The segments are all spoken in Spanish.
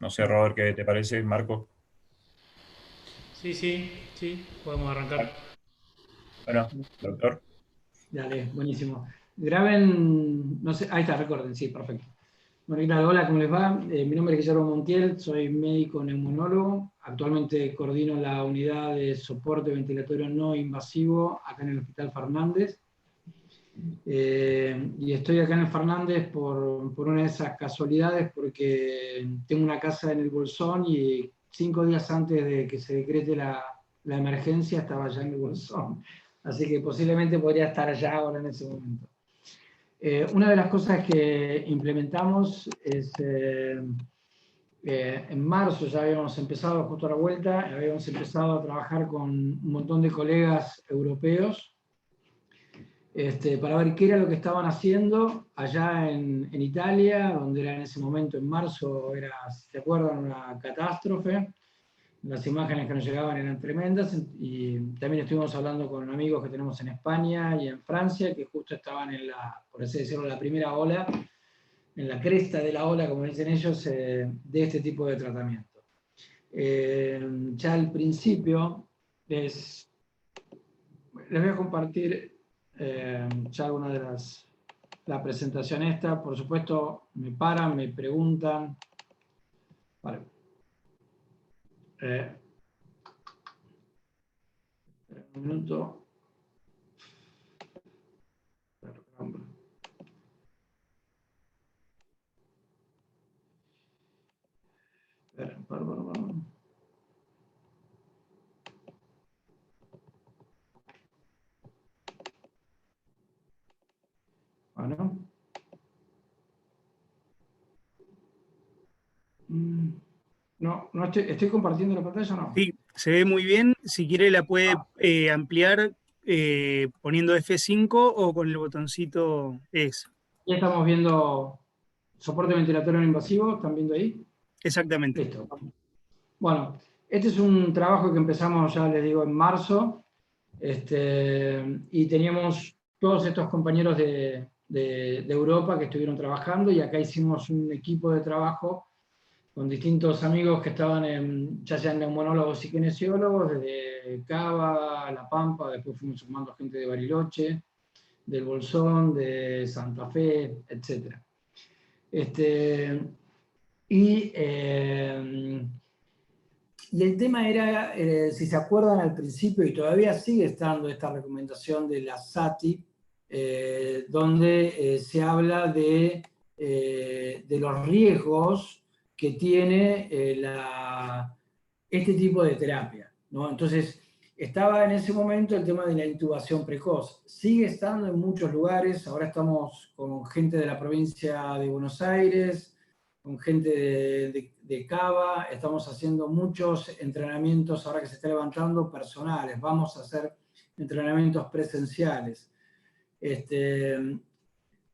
No sé, Robert, ¿qué te parece, Marco? Sí, sí, sí, podemos arrancar. Bueno, doctor. Dale, buenísimo. Graben, no sé, ahí está, recuerden, sí, perfecto. Bueno, claro, hola, ¿cómo les va? Mi nombre es Guillermo Montiel, soy médico neumonólogo. Actualmente coordino la unidad de soporte ventilatorio no invasivo acá en el Hospital Fernández. Y estoy acá en el Fernández por una de esas casualidades, porque tengo una casa en el Bolsón y 5 días antes de que se decrete la emergencia estaba ya en el Bolsón. Así que posiblemente podría estar allá ahora en ese momento. Una de las cosas que implementamos es, en marzo ya habíamos empezado, justo a la vuelta, habíamos empezado a trabajar con un montón de colegas europeos para ver qué era lo que estaban haciendo allá en Italia, donde era en ese momento, en marzo, era, si se acuerdan, una catástrofe. Las imágenes que nos llegaban eran tremendas, y también estuvimos hablando con amigos que tenemos en España y en Francia, que justo estaban en la, por así decirlo, la primera ola, en la cresta de la ola, como dicen ellos, de este tipo de tratamiento. Ya al principio les voy a compartir ya alguna de la presentación esta. Por supuesto, me paran, me preguntan. Vale. Eh, un minuto. Perdón. Bueno. No, no estoy compartiendo la pantalla, no. Sí, se ve muy bien. Si quiere la puede ampliar poniendo F5 o con el botoncito ES. Ya estamos viendo soporte ventilatorio no invasivo, ¿están viendo ahí? Exactamente. Listo. Bueno, este es un trabajo que empezamos, ya les digo, en marzo, y teníamos todos estos compañeros de Europa que estuvieron trabajando, y acá hicimos un equipo de trabajo con distintos amigos que estaban ya sean neumonólogos y kinesiólogos, desde Cava, La Pampa, después fuimos sumando gente de Bariloche, del Bolsón, de Santa Fe, etc. Y y el tema era, si se acuerdan al principio, y todavía sigue estando esta recomendación de la SATI, donde se habla de los riesgos que tiene este tipo de terapia, ¿no? Entonces, estaba en ese momento el tema de la intubación precoz. Sigue estando en muchos lugares. Ahora estamos con gente de la provincia de Buenos Aires, con gente de Cava, estamos haciendo muchos entrenamientos ahora que se está levantando personales, vamos a hacer entrenamientos presenciales,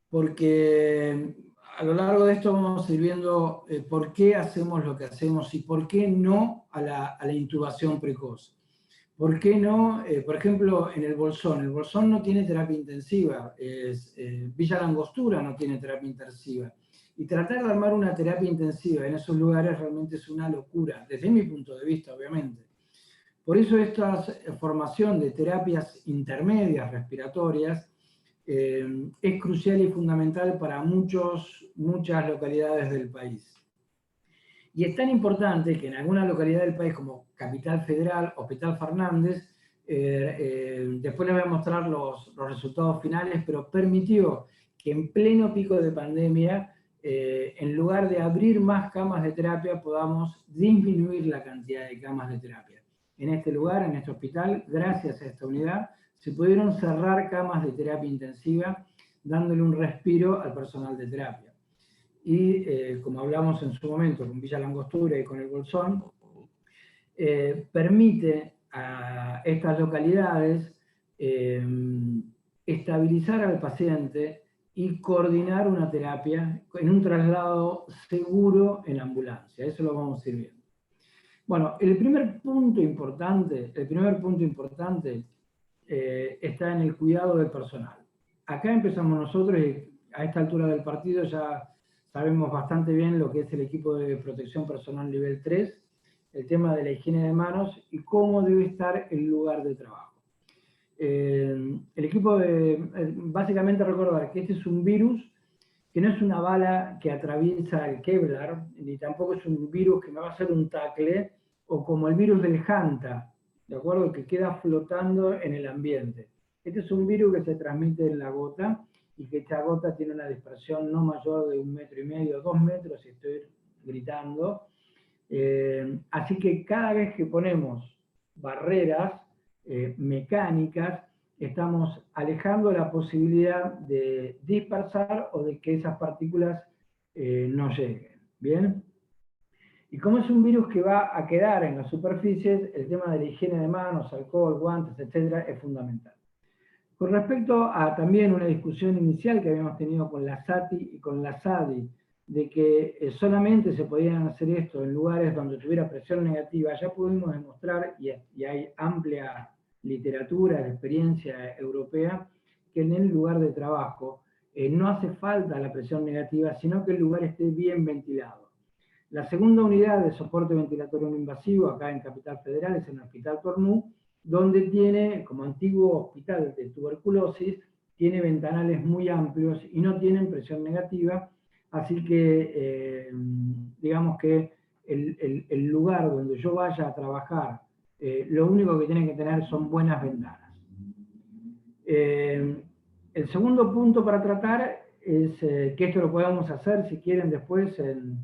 porque a lo largo de esto vamos a ir viendo por qué hacemos lo que hacemos y por qué no a la intubación precoz. ¿Por qué no? Por ejemplo, en el Bolsón no tiene terapia intensiva, Villa Langostura no tiene terapia intensiva. Y tratar de armar una terapia intensiva en esos lugares realmente es una locura, desde mi punto de vista, obviamente. Por eso esta formación de terapias intermedias respiratorias es crucial y fundamental para muchas localidades del país. Y es tan importante que en alguna localidad del país, como Capital Federal, Hospital Fernández, después les voy a mostrar los resultados finales, pero permitió que en pleno pico de pandemia, en lugar de abrir más camas de terapia, podamos disminuir la cantidad de camas de terapia. En este lugar, en este hospital, gracias a esta unidad, se pudieron cerrar camas de terapia intensiva, dándole un respiro al personal de terapia. Y como hablamos en su momento con Villa Langostura y con el Bolsón, permite a estas localidades estabilizar al paciente y coordinar una terapia en un traslado seguro en ambulancia. Eso lo vamos a ir viendo. Bueno, el primer punto importante está en el cuidado del personal. Acá empezamos nosotros y a esta altura del partido ya sabemos bastante bien lo que es el equipo de protección personal nivel 3, el tema de la higiene de manos y cómo debe estar el lugar de trabajo. El equipo básicamente recordar que este es un virus que no es una bala que atraviesa el Kevlar, ni tampoco es un virus que me va a hacer un tackle, o como el virus del Hanta, ¿de acuerdo? Que queda flotando en el ambiente. Este es un virus que se transmite en la gota, y que esta gota tiene una dispersión no mayor de 1,5 metros, 2 metros, si estoy gritando. Así que cada vez que ponemos barreras mecánicas, estamos alejando la posibilidad de dispersar o de que esas partículas no lleguen. ¿Bien? Y como es un virus que va a quedar en las superficies, el tema de la higiene de manos, alcohol, guantes, etcétera, es fundamental. Con respecto a también una discusión inicial que habíamos tenido con la SATI y con la SADI, de que solamente se podían hacer esto en lugares donde tuviera presión negativa, ya pudimos demostrar, y hay amplia literatura de experiencia europea, que en el lugar de trabajo no hace falta la presión negativa, sino que el lugar esté bien ventilado. La segunda unidad de soporte ventilatorio no invasivo, acá en Capital Federal, es en el Hospital Tornú, donde tiene, como antiguo hospital de tuberculosis, tiene ventanales muy amplios y no tienen presión negativa, así que digamos que el lugar donde yo vaya a trabajar, lo único que tiene que tener son buenas ventanas. El segundo punto para tratar es que esto lo podemos hacer, si quieren, después en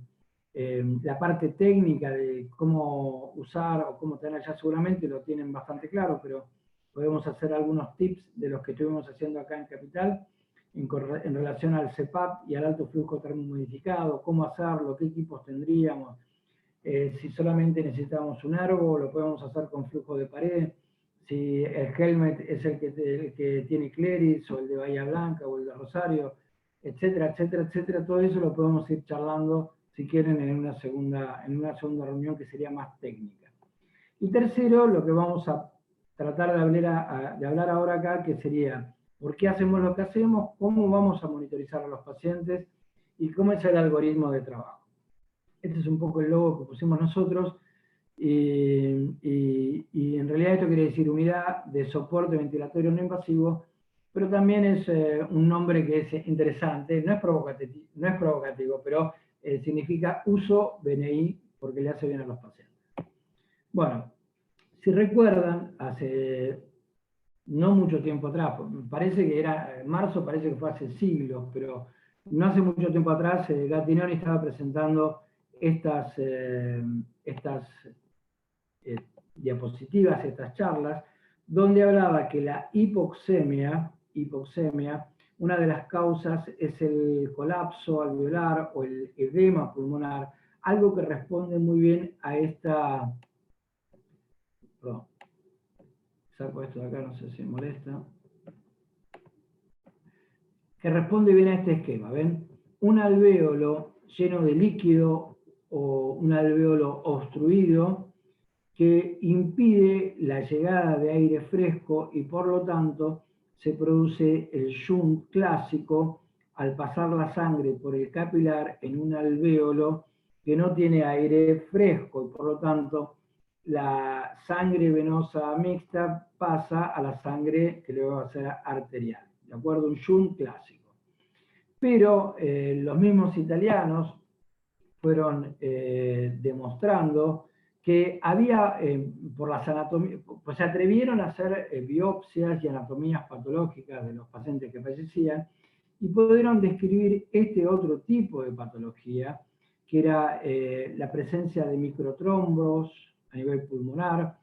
la parte técnica de cómo usar o cómo tener, ya seguramente lo tienen bastante claro, pero podemos hacer algunos tips de los que estuvimos haciendo acá en Capital en relación al CPAP y al alto flujo termomodificado, cómo hacerlo, qué equipos tendríamos, si solamente necesitamos un árbol, lo podemos hacer con flujo de pared, si el helmet es el que tiene Cleris, o el de Bahía Blanca, o el de Rosario, etcétera, etcétera, etcétera. Todo eso lo podemos ir charlando, si quieren, en una segunda reunión que sería más técnica. Y tercero, lo que vamos a tratar de hablar ahora acá, que sería por qué hacemos lo que hacemos, cómo vamos a monitorizar a los pacientes y cómo es el algoritmo de trabajo. Este es un poco el logo que pusimos nosotros, y en realidad esto quiere decir unidad de soporte ventilatorio no invasivo, pero también es un nombre que es interesante, no es provocativo, pero significa uso BNI, porque le hace bien a los pacientes. Bueno, si recuerdan, hace no mucho tiempo atrás, parece que era marzo, parece que fue hace siglos, pero no hace mucho tiempo atrás, Gattinoni estaba presentando estas diapositivas, estas charlas, donde hablaba que la hipoxemia, una de las causas es el colapso alveolar o el edema pulmonar, algo que responde muy bien a esta... Perdón, saco esto de acá, no sé si me molesta. Que responde bien a este esquema, ¿ven? Un alvéolo lleno de líquido o un alvéolo obstruido que impide la llegada de aire fresco y por lo tanto se produce el shunt clásico al pasar la sangre por el capilar en un alvéolo que no tiene aire fresco y por lo tanto la sangre venosa mixta pasa a la sangre que luego va a ser arterial, ¿de acuerdo? Un shunt clásico. Pero los mismos italianos fueron demostrando que había, por las anatomías, pues se atrevieron a hacer biopsias y anatomías patológicas de los pacientes que fallecían y pudieron describir este otro tipo de patología, que era la presencia de microtrombos a nivel pulmonar,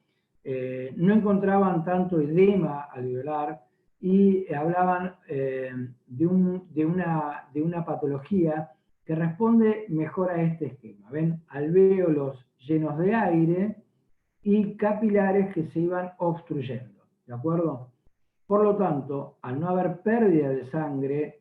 no encontraban tanto edema alveolar y hablaban de una patología que responde mejor a este esquema. ¿Ven? Alvéolos llenos de aire y capilares que se iban obstruyendo, ¿de acuerdo? Por lo tanto, al no haber pérdida de sangre,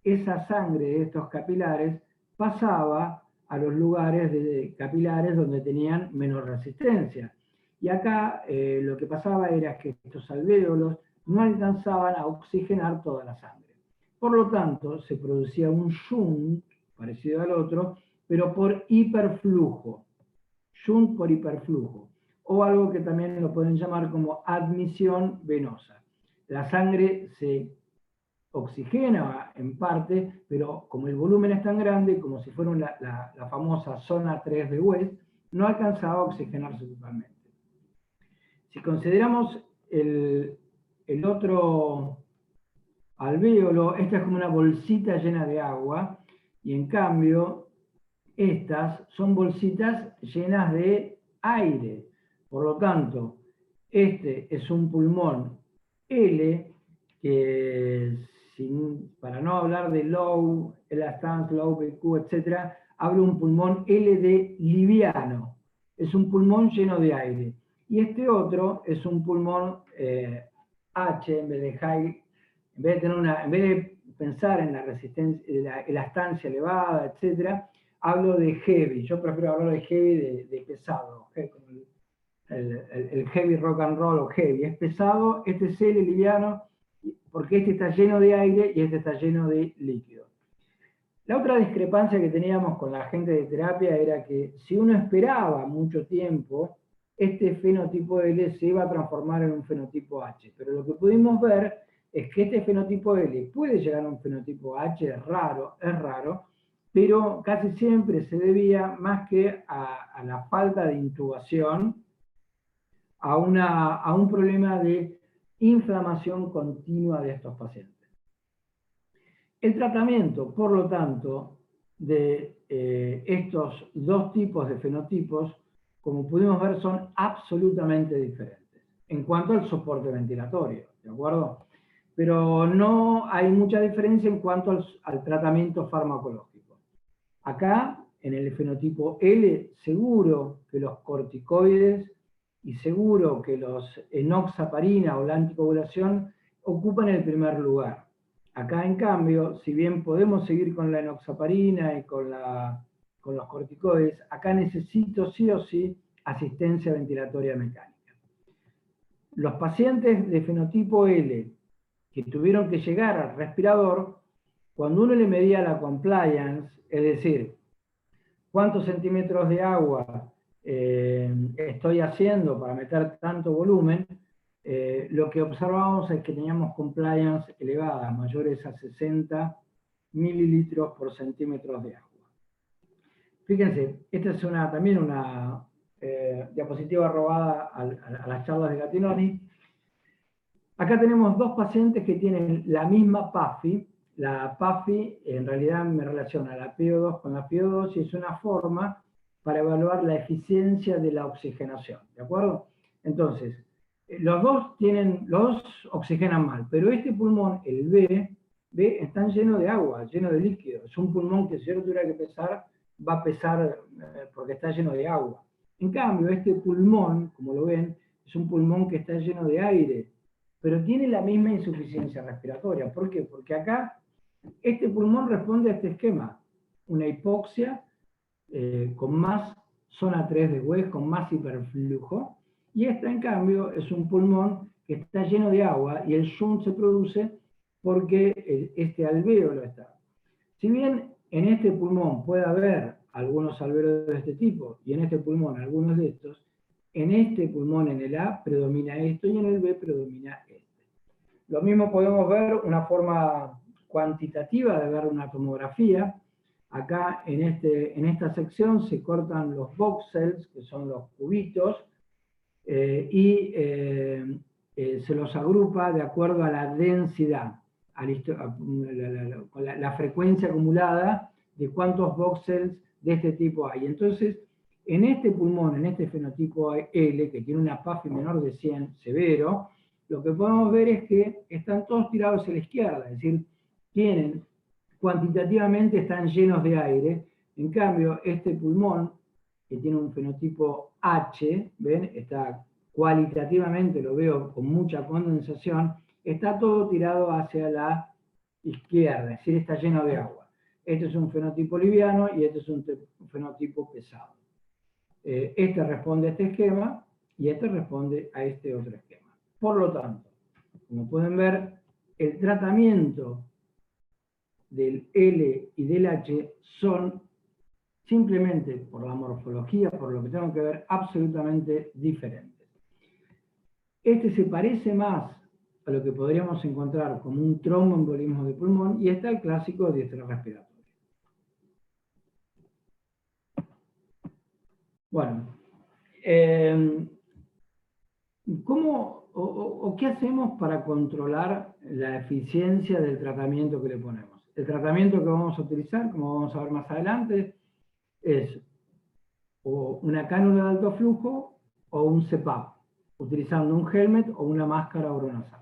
esa sangre de estos capilares pasaba a los lugares de capilares donde tenían menor resistencia. Y acá lo que pasaba era que estos alvéolos no alcanzaban a oxigenar toda la sangre. Por lo tanto, se producía un shunt parecido al otro, pero por hiperflujo, shunt por hiperflujo, o algo que también lo pueden llamar como admisión venosa. La sangre se oxigena en parte, pero como el volumen es tan grande, como si fuera la famosa zona 3 de West, no alcanzaba a oxigenarse totalmente. Si consideramos el otro alvéolo, esta es como una bolsita llena de agua, y en cambio, estas son bolsitas llenas de aire. Por lo tanto, este es un pulmón L, que para no hablar de low elastance, low BQ, etc., hablo de un pulmón L de liviano. Es un pulmón lleno de aire. Y este otro es un pulmón H, en vez de high, en vez de pensar en la resistencia, la elastancia elevada, etc., hablo de heavy. Yo prefiero hablar de heavy de pesado, como el heavy rock and roll o heavy. Es pesado, este es L liviano, porque este está lleno de aire y este está lleno de líquido. La otra discrepancia que teníamos con la gente de terapia era que si uno esperaba mucho tiempo, este fenotipo L se iba a transformar en un fenotipo H. Pero lo que pudimos ver es que este fenotipo L puede llegar a un fenotipo H, es raro, pero casi siempre se debía más que a la falta de intubación, a un problema de inflamación continua de estos pacientes. El tratamiento, por lo tanto, de estos dos tipos de fenotipos, como pudimos ver, son absolutamente diferentes en cuanto al soporte ventilatorio, ¿de acuerdo? Pero no hay mucha diferencia en cuanto al tratamiento farmacológico. Acá, en el fenotipo L, seguro que los corticoides y seguro que los enoxaparina o la anticoagulación ocupan el primer lugar. Acá, en cambio, si bien podemos seguir con la enoxaparina y con los corticoides, acá necesito sí o sí asistencia ventilatoria mecánica. Los pacientes de fenotipo L que tuvieron que llegar al respirador, cuando uno le medía la compliance, es decir, cuántos centímetros de agua estoy haciendo para meter tanto volumen, lo que observamos es que teníamos compliance elevada, mayores a 60 mililitros por centímetros de agua. Fíjense, esta es también una diapositiva robada a las charlas de Gattinoni. Acá tenemos dos pacientes que tienen la misma PAFI. La PAFI en realidad me relaciona la PO2 con la PO2 y es una forma para evaluar la eficiencia de la oxigenación, ¿de acuerdo? Entonces, los dos oxigenan mal, pero este pulmón, el B, está lleno de agua, lleno de líquido. Es un pulmón que si yo lo tuviera que pesar, va a pesar porque está lleno de agua. En cambio, este pulmón, como lo ven, es un pulmón que está lleno de aire, pero tiene la misma insuficiencia respiratoria. ¿Por qué? Porque acá este pulmón responde a este esquema, una hipoxia con más zona 3 de West, con más hiperflujo, y esta en cambio es un pulmón que está lleno de agua y el shunt se produce porque este alvéolo está. Si bien en este pulmón puede haber algunos alvéolos de este tipo y en este pulmón algunos de estos, en este pulmón, en el A, predomina esto y en el B predomina este. Lo mismo podemos ver una forma cuantitativa de ver una tomografía. Acá en esta sección se cortan los box cells, que son los cubitos, y se los agrupa de acuerdo a la densidad, a la frecuencia acumulada de cuántos box cells de este tipo hay. Entonces, en este pulmón, en este fenotipo L, que tiene una PAFI menor de 100 severo, lo que podemos ver es que están todos tirados hacia la izquierda, es decir, cuantitativamente están llenos de aire. En cambio, este pulmón, que tiene un fenotipo H, ¿ven? Está cualitativamente, lo veo con mucha condensación, está todo tirado hacia la izquierda, es decir, está lleno de agua. Este es un fenotipo liviano y este es un fenotipo pesado. Este responde a este esquema y este responde a este otro esquema. Por lo tanto, como pueden ver, el tratamiento del L y del H son simplemente por la morfología, por lo que tengo que ver, absolutamente diferentes. Este se parece más a lo que podríamos encontrar como un tromboembolismo de pulmón, y está el clásico diestra respiratorio. Bueno, ¿qué hacemos para controlar la eficiencia del tratamiento que le ponemos? El tratamiento que vamos a utilizar, como vamos a ver más adelante, es o una cánula de alto flujo o un CPAP, utilizando un helmet o una máscara oronasal.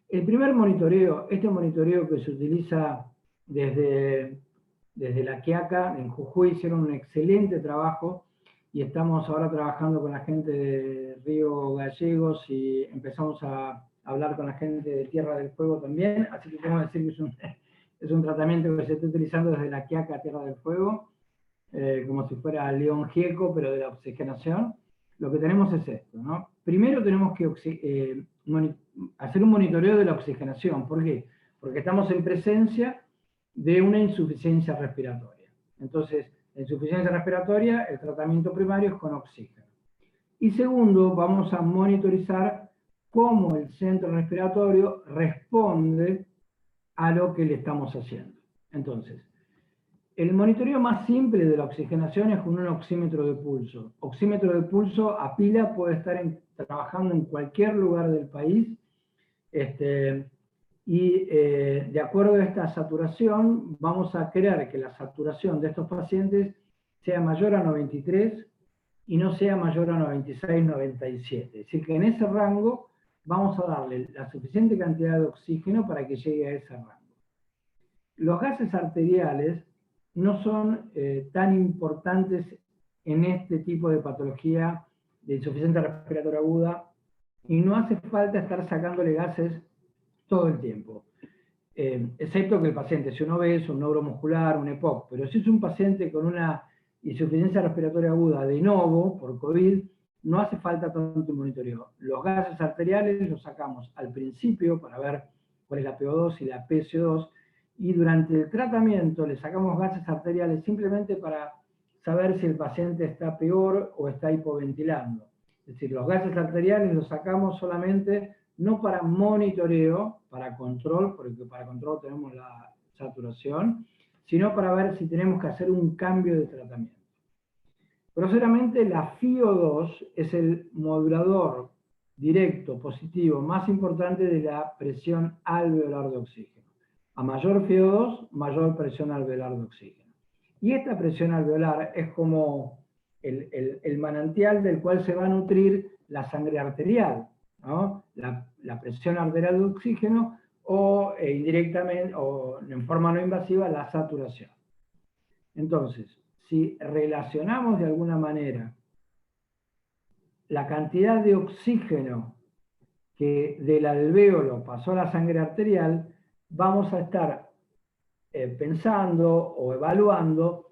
El primer monitoreo, este monitoreo que se utiliza desde La Quiaca, en Jujuy, hicieron un excelente trabajo, y estamos ahora trabajando con la gente de Río Gallegos y empezamos a hablar con la gente de Tierra del Fuego también, así que tengo que decir que es un tratamiento que se está utilizando desde La Quiaca a Tierra del Fuego, como si fuera León Gieco, pero de la oxigenación. Lo que tenemos es esto, ¿no? Primero tenemos que hacer un monitoreo de la oxigenación. ¿Por qué? Porque estamos en presencia de una insuficiencia respiratoria. Entonces, la insuficiencia respiratoria, el tratamiento primario es con oxígeno. Y segundo, vamos a monitorizar cómo el centro respiratorio responde a lo que le estamos haciendo. Entonces, el monitoreo más simple de la oxigenación es con un oxímetro de pulso. Oxímetro de pulso a pila, puede estar trabajando en cualquier lugar del país, de acuerdo a esta saturación, vamos a querer que la saturación de estos pacientes sea mayor a 93 y no sea mayor a 96, 97. Es decir, que en ese rango vamos a darle la suficiente cantidad de oxígeno para que llegue a ese rango. Los gases arteriales no son tan importantes en este tipo de patología de insuficiencia respiratoria aguda, y no hace falta estar sacándole gases todo el tiempo. Excepto que el paciente sea un obeso, un neuromuscular, un EPOC, pero si es un paciente con una insuficiencia respiratoria aguda de novo, por COVID, no hace falta tanto monitoreo. Los gases arteriales los sacamos al principio para ver cuál es la PO2 y la PCO2, y durante el tratamiento le sacamos gases arteriales simplemente para saber si el paciente está peor o está hipoventilando. Es decir, los gases arteriales los sacamos solamente no para monitoreo, para control, porque para control tenemos la saturación, sino para ver si tenemos que hacer un cambio de tratamiento. Groseramente, la FiO2 es el modulador directo, positivo, más importante de la presión alveolar de oxígeno. A mayor FiO2, mayor presión alveolar de oxígeno. Y esta presión alveolar es como el manantial del cual se va a nutrir la sangre arterial, ¿no? La presión arterial de oxígeno, o indirectamente, o en forma no invasiva, la saturación. Entonces, si relacionamos de alguna manera la cantidad de oxígeno que del alvéolo pasó a la sangre arterial, vamos a estar pensando o evaluando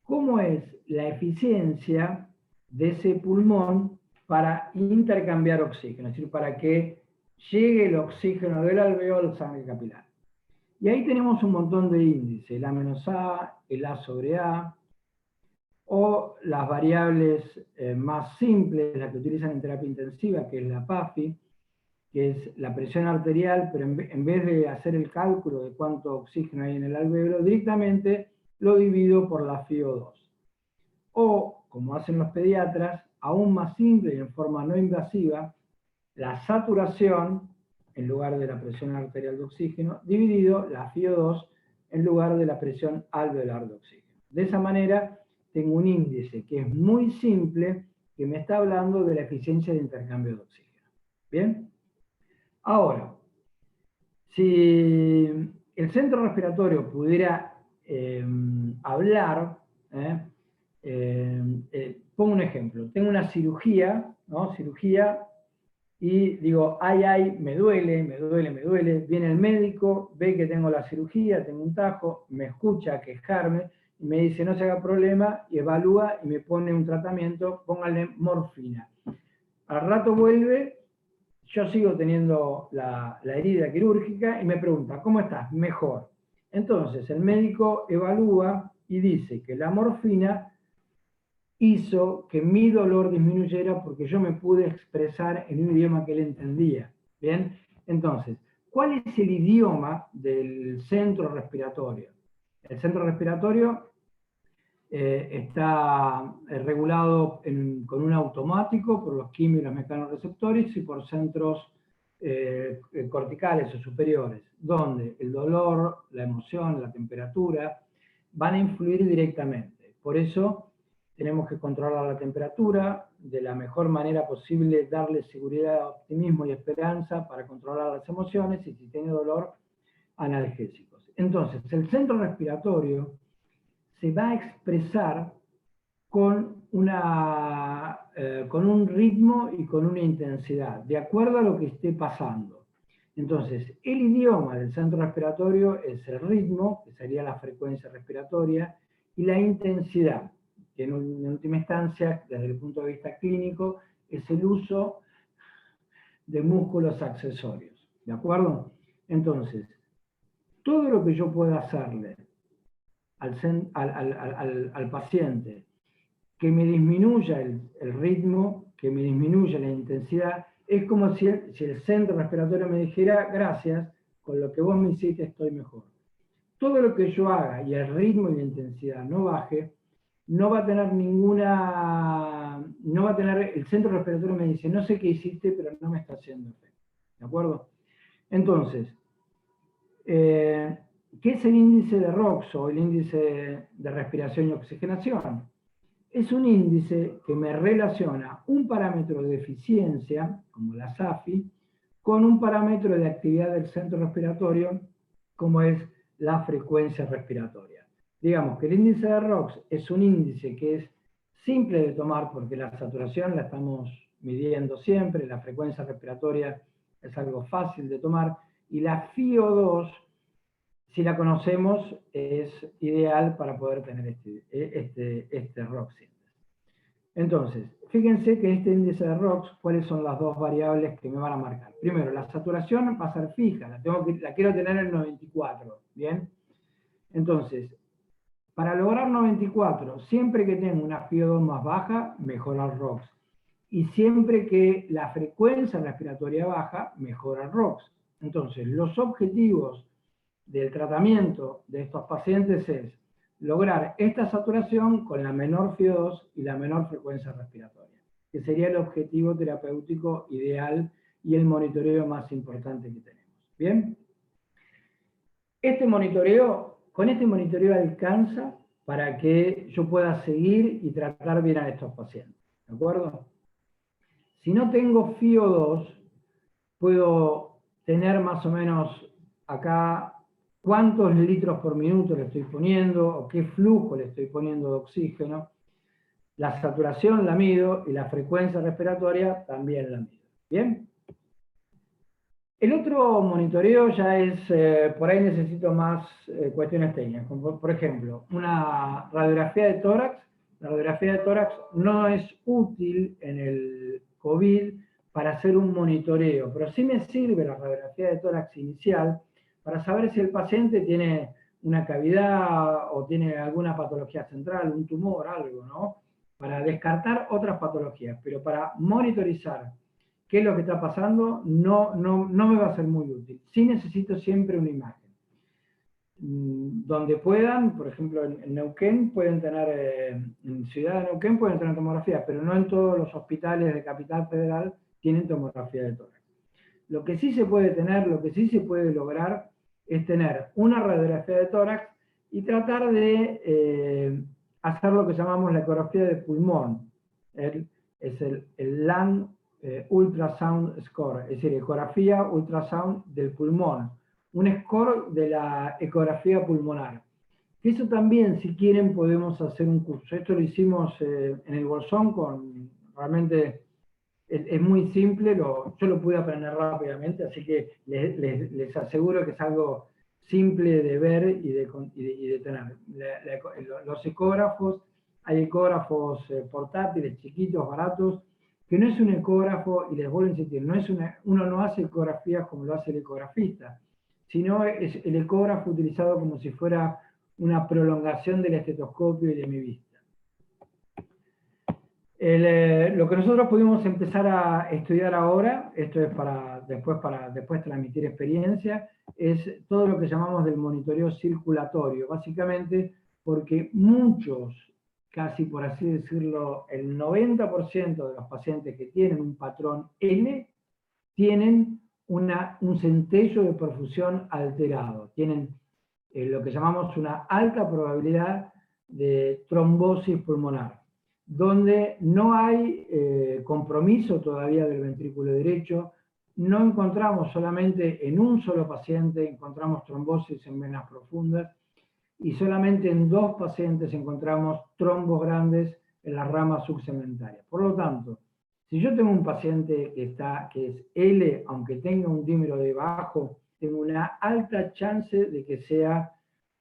cómo es la eficiencia de ese pulmón para intercambiar oxígeno, es decir, para que llegue el oxígeno del alvéolo a la sangre capilar. Y ahí tenemos un montón de índices, el A-A, el A sobre A, o las variables más simples, las que utilizan en terapia intensiva, que es la PAFI, que es la presión arterial, pero en vez de hacer el cálculo de cuánto oxígeno hay en el alvéolo, directamente lo divido por la FiO2. O, como hacen los pediatras, aún más simple y en forma no invasiva, la saturación en lugar de la presión arterial de oxígeno, dividido la FiO2 en lugar de la presión alveolar de oxígeno. De esa manera, tengo un índice que es muy simple, que me está hablando de la eficiencia de intercambio de oxígeno. ¿Bien? Ahora, si el centro respiratorio pudiera hablar, pongo un ejemplo. Tengo una cirugía, ¿no? Cirugía, y digo, ay, me duele. Viene el médico, ve que tengo la cirugía, tengo un tajo, me escucha quejarme, y me dice, no se haga problema, y evalúa y me pone un tratamiento, póngale morfina. Al rato vuelve, yo sigo teniendo la herida quirúrgica y me pregunta, ¿cómo estás? Mejor. Entonces, el médico evalúa y dice que la morfina hizo que mi dolor disminuyera porque yo me pude expresar en un idioma que él entendía. ¿Bien? Entonces, ¿cuál es el idioma del centro respiratorio? El centro respiratorio está regulado con un automático por los quimio y los mecanorreceptores y por centros corticales o superiores, donde el dolor, la emoción, la temperatura van a influir directamente. Por eso tenemos que controlar la temperatura, de la mejor manera posible darle seguridad, optimismo y esperanza para controlar las emociones, y si tiene dolor, analgésicos. Entonces, el centro respiratorio se va a expresar con un ritmo y con una intensidad, de acuerdo a lo que esté pasando. Entonces, el idioma del centro respiratorio es el ritmo, que sería la frecuencia respiratoria, y la intensidad, que en última instancia, desde el punto de vista clínico, es el uso de músculos accesorios. ¿De acuerdo? Entonces, todo lo que yo pueda hacerle al paciente que me disminuya el ritmo, que me disminuya la intensidad, es como si el centro respiratorio me dijera, gracias, con lo que vos me hiciste estoy mejor. Todo lo que yo haga y el ritmo y la intensidad no baje, no va a tener el centro respiratorio me dice, no sé qué hiciste, pero no me está haciendo efecto. ¿De acuerdo? Entonces, ¿qué es el índice de ROX o el índice de respiración y oxigenación? Es un índice que me relaciona un parámetro de eficiencia, como la SAFI, con un parámetro de actividad del centro respiratorio, como es la frecuencia respiratoria. Digamos que el índice de ROX es un índice que es simple de tomar porque la saturación la estamos midiendo siempre, la frecuencia respiratoria es algo fácil de tomar, y la FiO2, si la conocemos, es ideal para poder tener este ROX. Entonces, fíjense que este índice de ROX, ¿cuáles son las dos variables que me van a marcar? Primero, la saturación va a ser fija, la quiero tener en 94, ¿bien? Entonces, para lograr 94, siempre que tenga una FiO2 más baja, mejora el ROX. Y siempre que la frecuencia respiratoria baja, mejora el ROX. Entonces, los objetivos del tratamiento de estos pacientes es lograr esta saturación con la menor FiO2 y la menor frecuencia respiratoria, que sería el objetivo terapéutico ideal y el monitoreo más importante que tenemos. ¿Bien? Con este monitoreo alcanza para que yo pueda seguir y tratar bien a estos pacientes. ¿De acuerdo? Si no tengo FiO2, puedo tener más o menos acá cuántos litros por minuto le estoy poniendo o qué flujo le estoy poniendo de oxígeno. La saturación la mido y la frecuencia respiratoria también la mido. ¿Bien? El otro monitoreo ya es, por ahí necesito más cuestiones técnicas, como por ejemplo, una radiografía de tórax. La radiografía de tórax no es útil en el COVID para hacer un monitoreo, pero sí me sirve la radiografía de tórax inicial para saber si el paciente tiene una cavidad o tiene alguna patología central, un tumor, algo, ¿no? Para descartar otras patologías, pero para monitorizar qué es lo que está pasando no me va a ser muy útil. Sí necesito siempre una imagen. Donde puedan, por ejemplo en Neuquén pueden tener, en Ciudad de Neuquén pueden tener tomografía, pero no en todos los hospitales de Capital Federal tienen tomografía de tórax. Lo que sí se puede tener, lo que sí se puede lograr es tener una radiografía de tórax y tratar de hacer lo que llamamos la ecografía de pulmón. Es el Lung Ultrasound Score, es decir, ecografía ultrasound del pulmón, un score de la ecografía pulmonar. Eso también, si quieren, podemos hacer un curso. Esto lo hicimos en el Bolsón, realmente es muy simple, yo lo pude aprender rápidamente, así que les aseguro que es algo simple de ver y de tener. Los ecógrafos, hay ecógrafos portátiles, chiquitos, baratos, que no es un ecógrafo, y les vuelvo a insistir, uno no hace ecografías como lo hace el ecografista, sino es el ecógrafo utilizado como si fuera una prolongación del estetoscopio y de mi vista. Lo que nosotros pudimos empezar a estudiar ahora, esto es para después transmitir experiencia, es todo lo que llamamos del monitoreo circulatorio, básicamente porque muchos, casi por así decirlo, el 90% de los pacientes que tienen un patrón L, tienen un centello de perfusión alterado, tienen lo que llamamos una alta probabilidad de trombosis pulmonar, donde no hay compromiso todavía del ventrículo derecho, no encontramos solamente en un solo paciente, encontramos trombosis en venas profundas, y solamente en 2 pacientes encontramos trombos grandes en las ramas subsegmentarias. Por lo tanto, si yo tengo un paciente que es L, aunque tenga un dímero de bajo, tengo una alta chance de que sea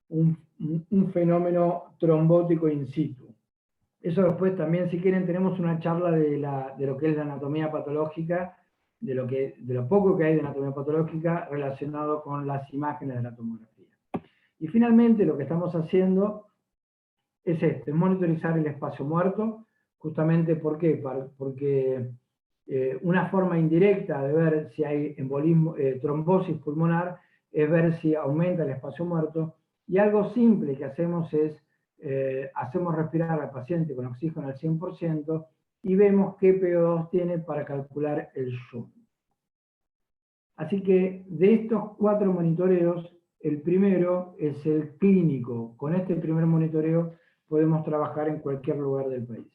un fenómeno trombótico in situ. Eso después también, si quieren, tenemos una charla de lo que es la anatomía patológica, de lo poco que hay de anatomía patológica relacionado con las imágenes de la tomografía. Y finalmente lo que estamos haciendo es monitorizar el espacio muerto, justamente porque una forma indirecta de ver si hay embolismo, trombosis pulmonar, es ver si aumenta el espacio muerto, y algo simple que hacemos es, hacemos respirar al paciente con oxígeno al 100% y vemos qué PO2 tiene para calcular el shunt. Así que de estos 4 monitoreos, el primero es el clínico. Con este primer monitoreo podemos trabajar en cualquier lugar del país.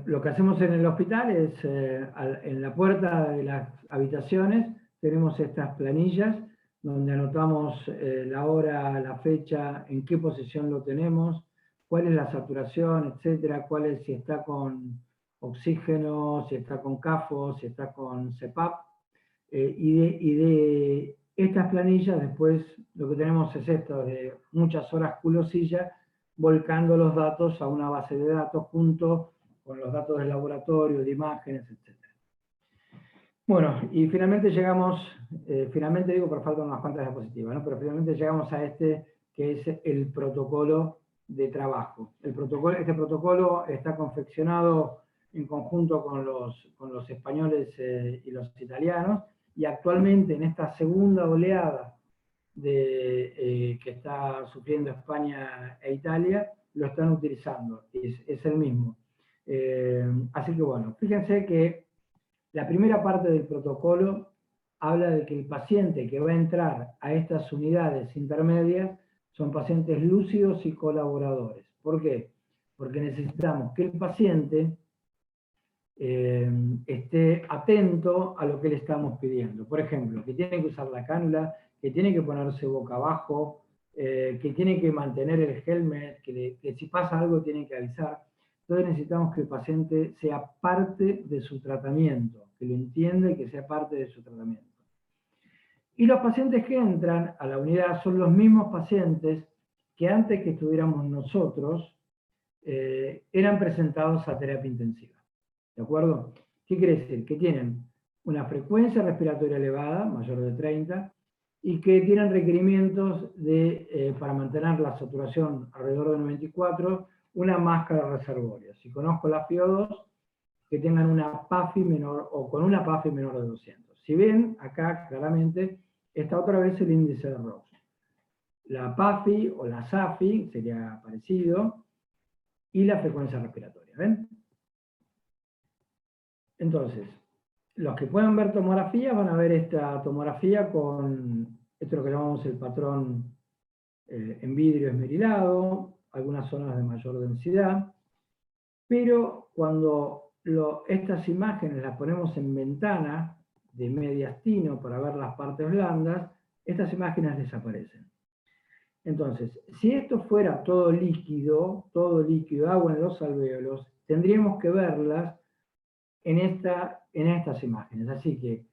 Lo que hacemos en el hospital es, en la puerta de las habitaciones, tenemos estas planillas donde anotamos la hora, la fecha, en qué posición lo tenemos, cuál es la saturación, etcétera, cuál es, si está con oxígeno, si está con CAFO, si está con CPAP, y de estas planillas después lo que tenemos es esto, de muchas horas culosilla, volcando los datos a una base de datos junto con los datos del laboratorio, de imágenes, etc. Bueno, y finalmente llegamos, finalmente digo por falta de unas cuantas diapositivas, ¿no? Pero finalmente llegamos a que es el protocolo de trabajo. Este protocolo está confeccionado en conjunto con los españoles y los italianos, y actualmente en esta segunda oleada que está sufriendo España e Italia, lo están utilizando, es el mismo. Así que bueno, fíjense que la primera parte del protocolo habla de que el paciente que va a entrar a estas unidades intermedias son pacientes lúcidos y colaboradores. ¿Por qué? Porque necesitamos que el paciente esté atento a lo que le estamos pidiendo. Por ejemplo, que tiene que usar la cánula, que tiene que ponerse boca abajo, que tiene que mantener el helmet, que si pasa algo tiene que avisar. Entonces necesitamos que el paciente sea parte de su tratamiento, que lo entienda y que sea parte de su tratamiento. Y los pacientes que entran a la unidad son los mismos pacientes que antes que estuviéramos nosotros eran presentados a terapia intensiva. ¿De acuerdo? ¿Qué quiere decir? Que tienen una frecuencia respiratoria elevada, mayor de 30, y que tienen requerimientos para mantener la saturación alrededor de 94, una máscara reservoria. Si conozco la FiO2, que tengan una PAFI menor, o con una PAFI menor de 200. Si ven, acá claramente está otra vez el índice de ROX. La PAFI o la SAFI, sería parecido, y la frecuencia respiratoria, ¿ven? Entonces, los que puedan ver tomografía van a ver esta tomografía con esto lo que llamamos el patrón en vidrio esmerilado, algunas zonas de mayor densidad, pero cuando estas imágenes las ponemos en ventana de mediastino para ver las partes blandas, estas imágenes desaparecen. Entonces, si esto fuera todo líquido, agua en los alvéolos, tendríamos que verlas en estas imágenes. Así que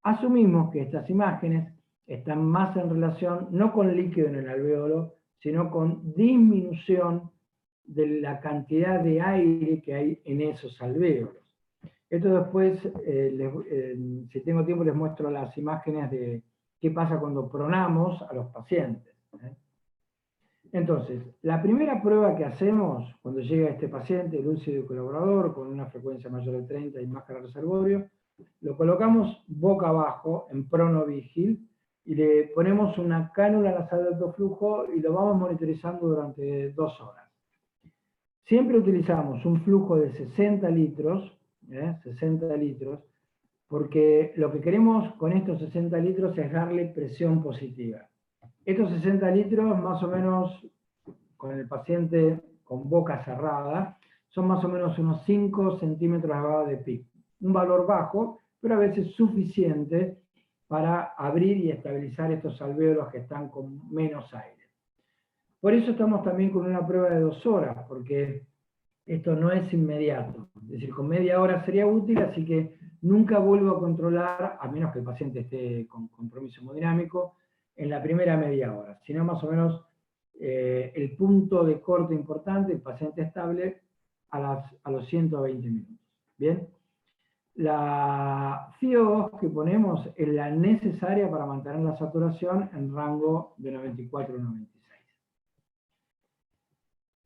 asumimos que estas imágenes están más en relación, no con líquido en el alvéolo, sino con disminución de la cantidad de aire que hay en esos alvéolos. Esto después, si tengo tiempo, les muestro las imágenes de qué pasa cuando pronamos a los pacientes. Entonces, la primera prueba que hacemos cuando llega este paciente lúcido y colaborador con una frecuencia mayor de 30 y máscara reservorio, lo colocamos boca abajo en pronovigil y le ponemos una cánula nasal de alto flujo y lo vamos monitorizando durante 2 horas. Siempre utilizamos un flujo de 60 litros, 60 litros, porque lo que queremos con estos 60 litros es darle presión positiva. Estos 60 litros, más o menos, con el paciente con boca cerrada, son más o menos unos 5 centímetros de PIC. Un valor bajo, pero a veces suficiente para abrir y estabilizar estos alvéolos que están con menos aire. Por eso estamos también con una prueba de 2 horas, porque esto no es inmediato. Es decir, con media hora sería útil, así que nunca vuelvo a controlar, a menos que el paciente esté con compromiso hemodinámico, en la primera media hora, sino más o menos el punto de corte importante, el paciente estable, a los 120 minutos. ¿Bien? La FiO2 que ponemos es la necesaria para mantener la saturación en rango de 94 a 96.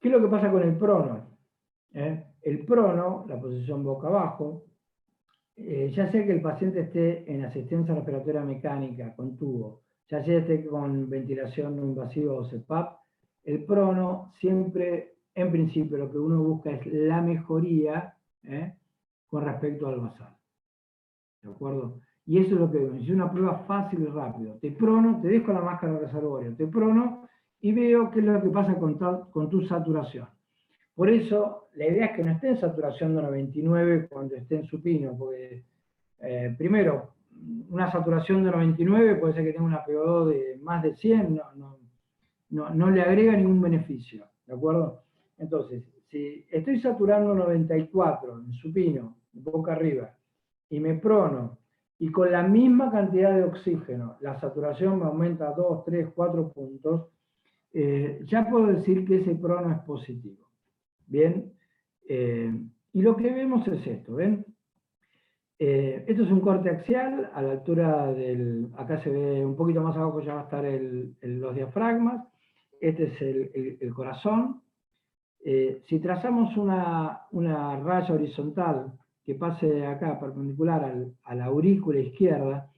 ¿Qué es lo que pasa con el prono? El prono, la posición boca abajo, ya sea que el paciente esté en asistencia respiratoria mecánica con tubo, ya sea esté con ventilación no invasiva o CPAP, el prono siempre, en principio, lo que uno busca es la mejoría con respecto al basal. ¿De acuerdo? Y eso es lo que vemos. Es una prueba fácil y rápido. Te prono, te dejo la máscara de reservorio, te prono y veo qué es lo que pasa con tu saturación. Por eso, la idea es que no esté en saturación de 99 cuando esté en supino, porque primero, una saturación de 99 puede ser que tenga una PO2 de más de 100, no le agrega ningún beneficio, ¿de acuerdo? Entonces, si estoy saturando 94 en supino, boca arriba, y me prono, y con la misma cantidad de oxígeno, la saturación me aumenta 2, 3, 4 puntos, ya puedo decir que ese prono es positivo. Bien, y lo que vemos es esto, ¿ven? Esto es un corte axial a la altura del, acá se ve un poquito más abajo, ya va a estar los diafragmas, este es el corazón. Si trazamos una raya horizontal que pase acá perpendicular a la aurícula izquierda,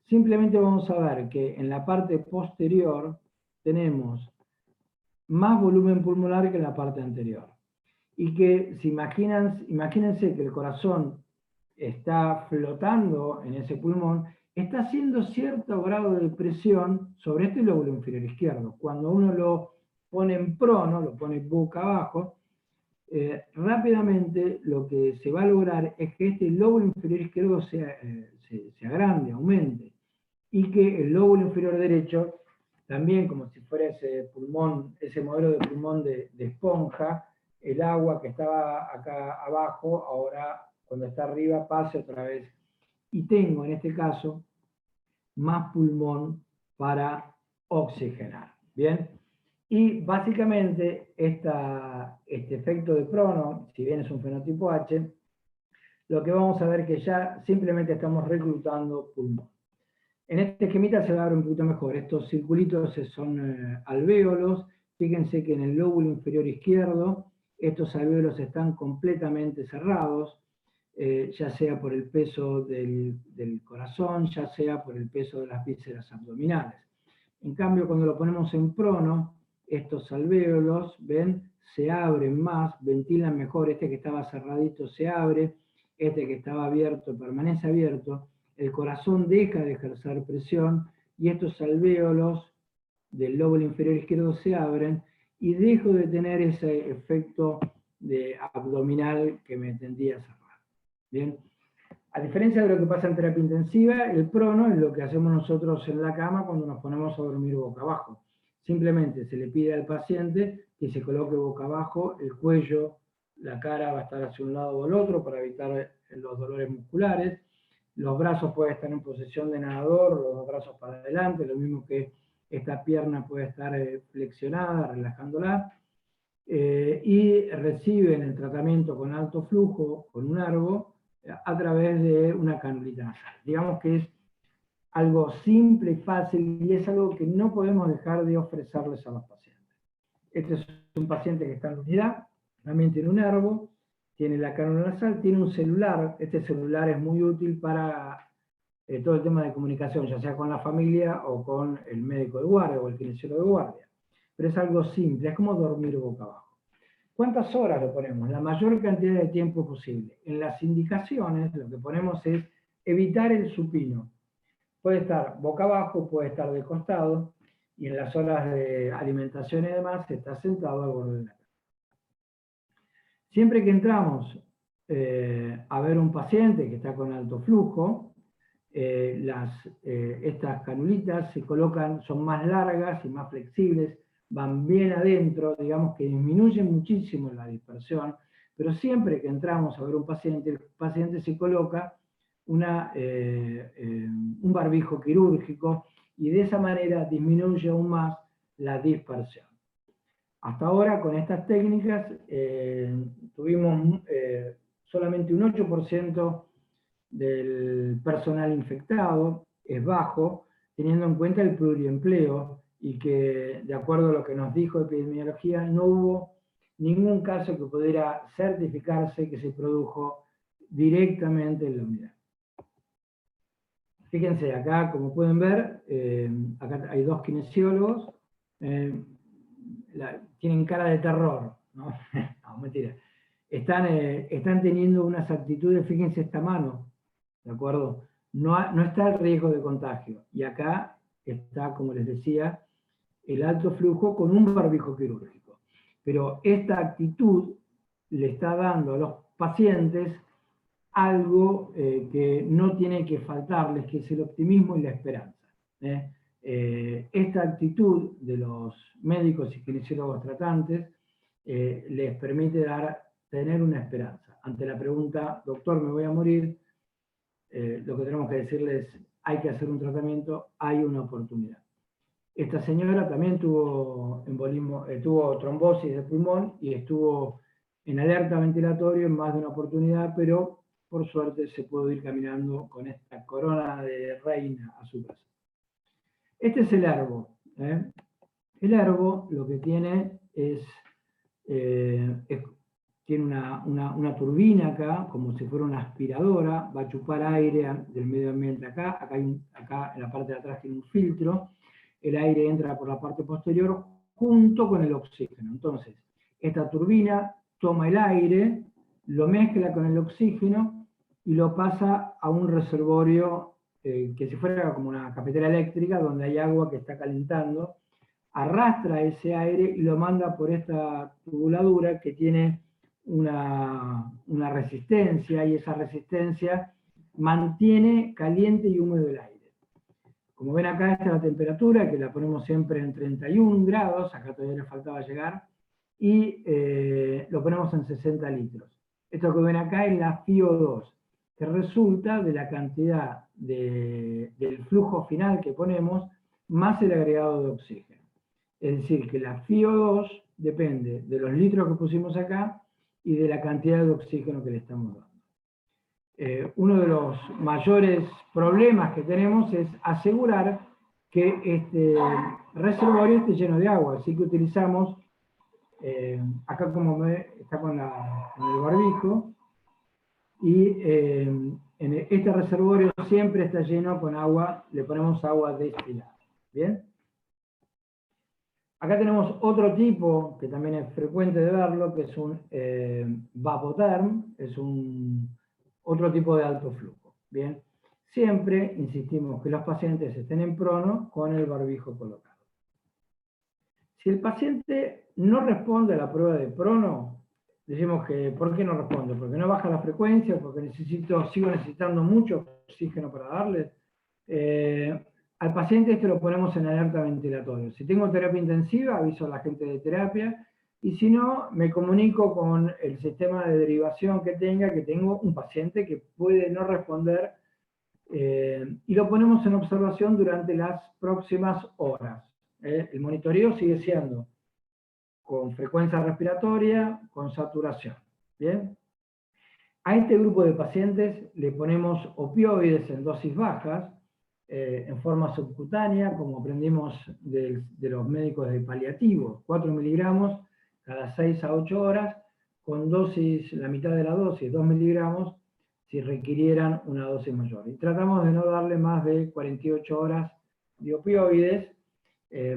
simplemente vamos a ver que en la parte posterior tenemos más volumen pulmonar que en la parte anterior. Y que si imagínense que el corazón está flotando en ese pulmón, está haciendo cierto grado de presión sobre este lóbulo inferior izquierdo. Cuando uno lo pone en prono, lo pone boca abajo, rápidamente lo que se va a lograr es que este lóbulo inferior izquierdo se agrande, aumente, y que el lóbulo inferior derecho, también como si fuera ese pulmón, ese modelo de pulmón de esponja, el agua que estaba acá abajo, ahora cuando está arriba pase otra vez. Y tengo en este caso más pulmón para oxigenar. ¿Bien? Y básicamente este efecto de prono, si bien es un fenotipo H, lo que vamos a ver que ya simplemente estamos reclutando pulmón. En este esquemita se va a ver un poquito mejor. Estos circulitos son alvéolos. Fíjense que en el lóbulo inferior izquierdo estos alvéolos están completamente cerrados, ya sea por el peso del corazón, ya sea por el peso de las vísceras abdominales. En cambio, cuando lo ponemos en prono, estos alvéolos, ven, se abren más, ventilan mejor. Este que estaba cerradito se abre, este que estaba abierto permanece abierto. El corazón deja de ejercer presión y estos alvéolos del lóbulo inferior izquierdo se abren y dejo de tener ese efecto de abdominal que me tendía a cerrar. Bien. A diferencia de lo que pasa en terapia intensiva, el prono es lo que hacemos nosotros en la cama cuando nos ponemos a dormir boca abajo. Simplemente se le pide al paciente que se coloque boca abajo, el cuello, la cara va a estar hacia un lado o el otro para evitar los dolores musculares. Los brazos pueden estar en posición de nadador, los dos brazos para adelante, lo mismo que esta pierna puede estar flexionada, relajándola. Y reciben el tratamiento con alto flujo, con un argo, a través de una canulita nasal. Digamos que es algo simple y fácil, y es algo que no podemos dejar de ofrecerles a los pacientes. Este es un paciente que está en la unidad, también tiene un nervo, tiene la cánula nasal, tiene un celular. Este celular es muy útil para todo el tema de comunicación, ya sea con la familia o con el médico de guardia o el kinesiólogo de guardia. Pero es algo simple, es como dormir boca abajo. ¿Cuántas horas lo ponemos? La mayor cantidad de tiempo posible. En las indicaciones lo que ponemos es evitar el supino. Puede estar boca abajo, puede estar de costado, y en las horas de alimentación y demás está sentado al borde de la cama. Siempre que entramos a ver un paciente que está con alto flujo, estas canulitas se colocan, son más largas y más flexibles, van bien adentro, digamos que disminuyen muchísimo la dispersión, pero siempre que entramos a ver un paciente, el paciente se coloca un barbijo quirúrgico, y de esa manera disminuye aún más la dispersión. Hasta ahora, con estas técnicas, tuvimos solamente un 8% del personal infectado, es bajo, teniendo en cuenta el pluriempleo, y que, de acuerdo a lo que nos dijo epidemiología, no hubo ningún caso que pudiera certificarse que se produjo directamente en la unidad. Fíjense, acá, como pueden ver, acá hay dos kinesiólogos, tienen cara de terror, ¿no? No, mentira. Están teniendo unas actitudes, fíjense esta mano, ¿de acuerdo? No está el riesgo de contagio. Y acá está, como les decía, el alto flujo con un barbijo quirúrgico. Pero esta actitud le está dando a los pacientes algo que no tiene que faltarles, que es el optimismo y la esperanza. Esta actitud de los médicos y kinesiólogos tratantes les permite tener una esperanza. Ante la pregunta, doctor, me voy a morir, lo que tenemos que decirles, hay que hacer un tratamiento, hay una oportunidad. Esta señora también tuvo trombosis de pulmón y estuvo en alerta ventilatorio en más de una oportunidad, pero por suerte se pudo ir caminando con esta corona de reina a su casa. Este es el ergo. El ergo lo que tiene tiene una turbina acá, como si fuera una aspiradora, va a chupar aire del medio ambiente acá en la parte de atrás tiene un filtro, el aire entra por la parte posterior junto con el oxígeno. Entonces, esta turbina toma el aire, lo mezcla con el oxígeno y lo pasa a un reservorio que si fuera como una cafetera eléctrica, donde hay agua que está calentando, arrastra ese aire y lo manda por esta tubuladura que tiene una resistencia, y esa resistencia mantiene caliente y húmedo el aire. Como ven acá, esta es la temperatura, que la ponemos siempre en 31 grados, acá todavía le faltaba llegar, y lo ponemos en 60 litros. Esto que ven acá es la FiO2, que resulta de la cantidad del flujo final que ponemos, más el agregado de oxígeno. Es decir, que la FiO2 depende de los litros que pusimos acá y de la cantidad de oxígeno que le estamos dando. Uno de los mayores problemas que tenemos es asegurar que este reservorio esté lleno de agua, así que utilizamos, acá como ve, está con el barbijo, y en este reservorio siempre está lleno con agua, le ponemos agua destilada. ¿Bien? Acá tenemos otro tipo, que también es frecuente de verlo, que es un Vapotherm, es otro tipo de alto flujo. Bien, siempre insistimos que los pacientes estén en prono con el barbijo colocado. Si el paciente no responde a la prueba de prono, decimos que, ¿por qué no responde? Porque no baja la frecuencia, porque sigo necesitando mucho oxígeno para darle. Al paciente lo ponemos en alerta ventilatorio. Si tengo terapia intensiva, aviso a la gente de terapia, y si no, me comunico con el sistema de derivación que tengo un paciente que puede no responder, y lo ponemos en observación durante las próximas horas. El monitoreo sigue siendo con frecuencia respiratoria, con saturación. ¿Bien? A este grupo de pacientes le ponemos opioides en dosis bajas, en forma subcutánea, como aprendimos de los médicos de paliativos, 4 miligramos cada 6 a 8 horas, con dosis, la mitad de la dosis, 2 miligramos, si requirieran una dosis mayor. Y tratamos de no darle más de 48 horas de opioides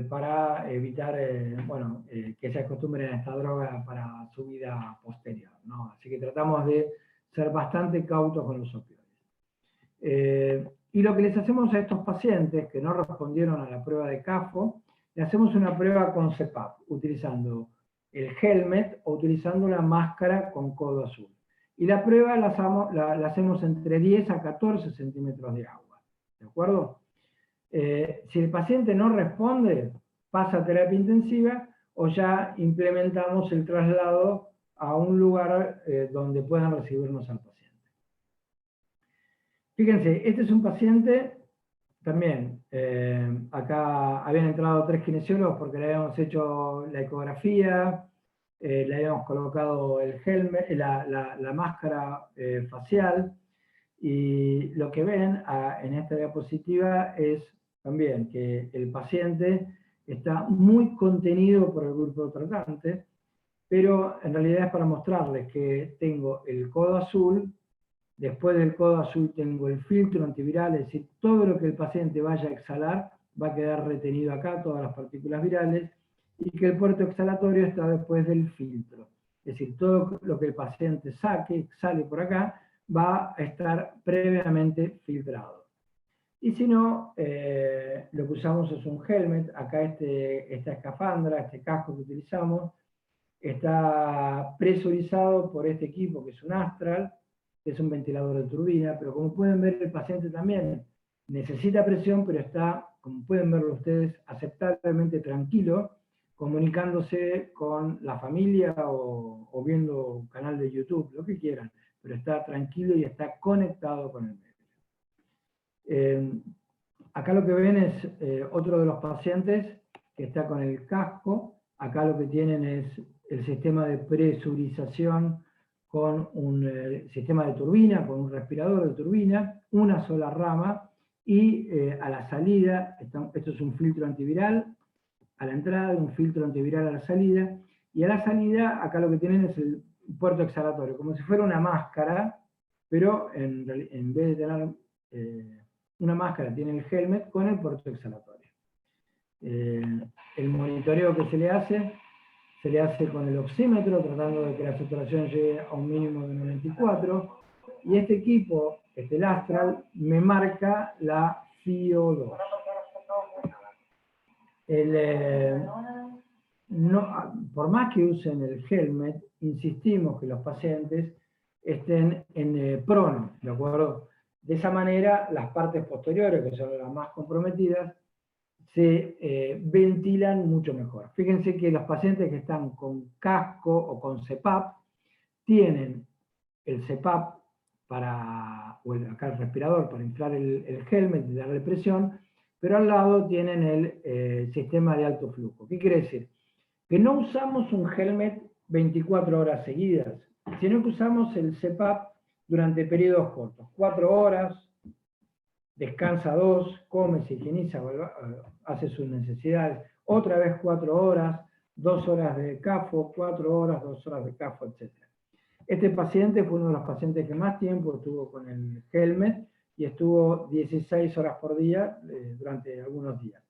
para evitar que se acostumbren a esta droga para su vida posterior, ¿no? Así que tratamos de ser bastante cautos con los opioides. Y lo que les hacemos a estos pacientes que no respondieron a la prueba de CAFO, le hacemos una prueba con CPAP, utilizando el helmet o utilizando una máscara con codo azul. Y la prueba la hacemos entre 10 a 14 centímetros de agua. ¿De acuerdo? Si el paciente no responde, pasa a terapia intensiva o ya implementamos el traslado a un lugar donde puedan recibirnos al paciente. Fíjense, este es un paciente, también, acá habían entrado 3 kinesiólogos porque le habíamos hecho la ecografía, le habíamos colocado el helmet, la máscara facial, y lo que ven en esta diapositiva es también que el paciente está muy contenido por el grupo tratante, pero en realidad es para mostrarles que tengo el codo azul. Después del codo azul tengo el filtro antiviral, es decir, todo lo que el paciente vaya a exhalar va a quedar retenido acá, todas las partículas virales, y que el puerto exhalatorio está después del filtro. Es decir, todo lo que el paciente sale por acá, va a estar previamente filtrado. Y si no, lo que usamos es un helmet, acá esta escafandra, este casco que utilizamos, está presurizado por este equipo que es un Astral, que es un ventilador de turbina, pero como pueden ver el paciente también necesita presión, pero está, como pueden verlo ustedes, aceptablemente tranquilo, comunicándose con la familia o viendo un canal de YouTube, lo que quieran, pero está tranquilo y está conectado con el médico. Acá lo que ven es otro de los pacientes que está con el casco. Acá lo que tienen es el sistema de presurización con un sistema de turbina, con un respirador de turbina, una sola rama, y a la salida, esto es un filtro antiviral, a la entrada, un filtro antiviral a la salida, y a la salida, acá lo que tienen es el puerto exhalatorio, como si fuera una máscara, pero en vez de tener una máscara, tiene el helmet con el puerto exhalatorio. El monitoreo que se le hace con el oxímetro, tratando de que la saturación llegue a un mínimo de 94, y este equipo, el Astral, me marca la FiO2. Por más que usen el helmet, insistimos que los pacientes estén en prono, ¿de acuerdo? De esa manera, las partes posteriores, que son las más comprometidas, se ventilan mucho mejor. Fíjense que los pacientes que están con casco o con CPAP tienen el CPAP acá el respirador para inflar el helmet y darle presión, pero al lado tienen el sistema de alto flujo. ¿Qué quiere decir? Que no usamos un helmet 24 horas seguidas, sino que usamos el CPAP durante periodos cortos, 4 horas, descansa 2, come, se higieniza, hace sus necesidades, otra vez 4 horas, 2 horas de CAFO, 4 horas, 2 horas de CAFO, etc. Este paciente fue uno de los pacientes que más tiempo estuvo con el helmet y estuvo 16 horas por día durante algunos días.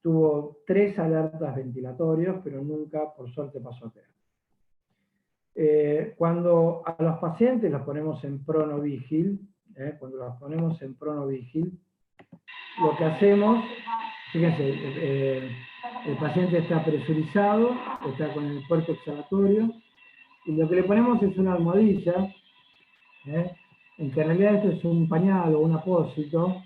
Tuvo 3 alertas ventilatorios, pero nunca, por suerte, pasó a terapia. Cuando a los pacientes los ponemos en pronovigil, lo que hacemos, fíjense, el paciente está presurizado, está con el puerto exhalatorio, y lo que le ponemos es una almohadilla, en que en realidad esto es un pañal o un apósito,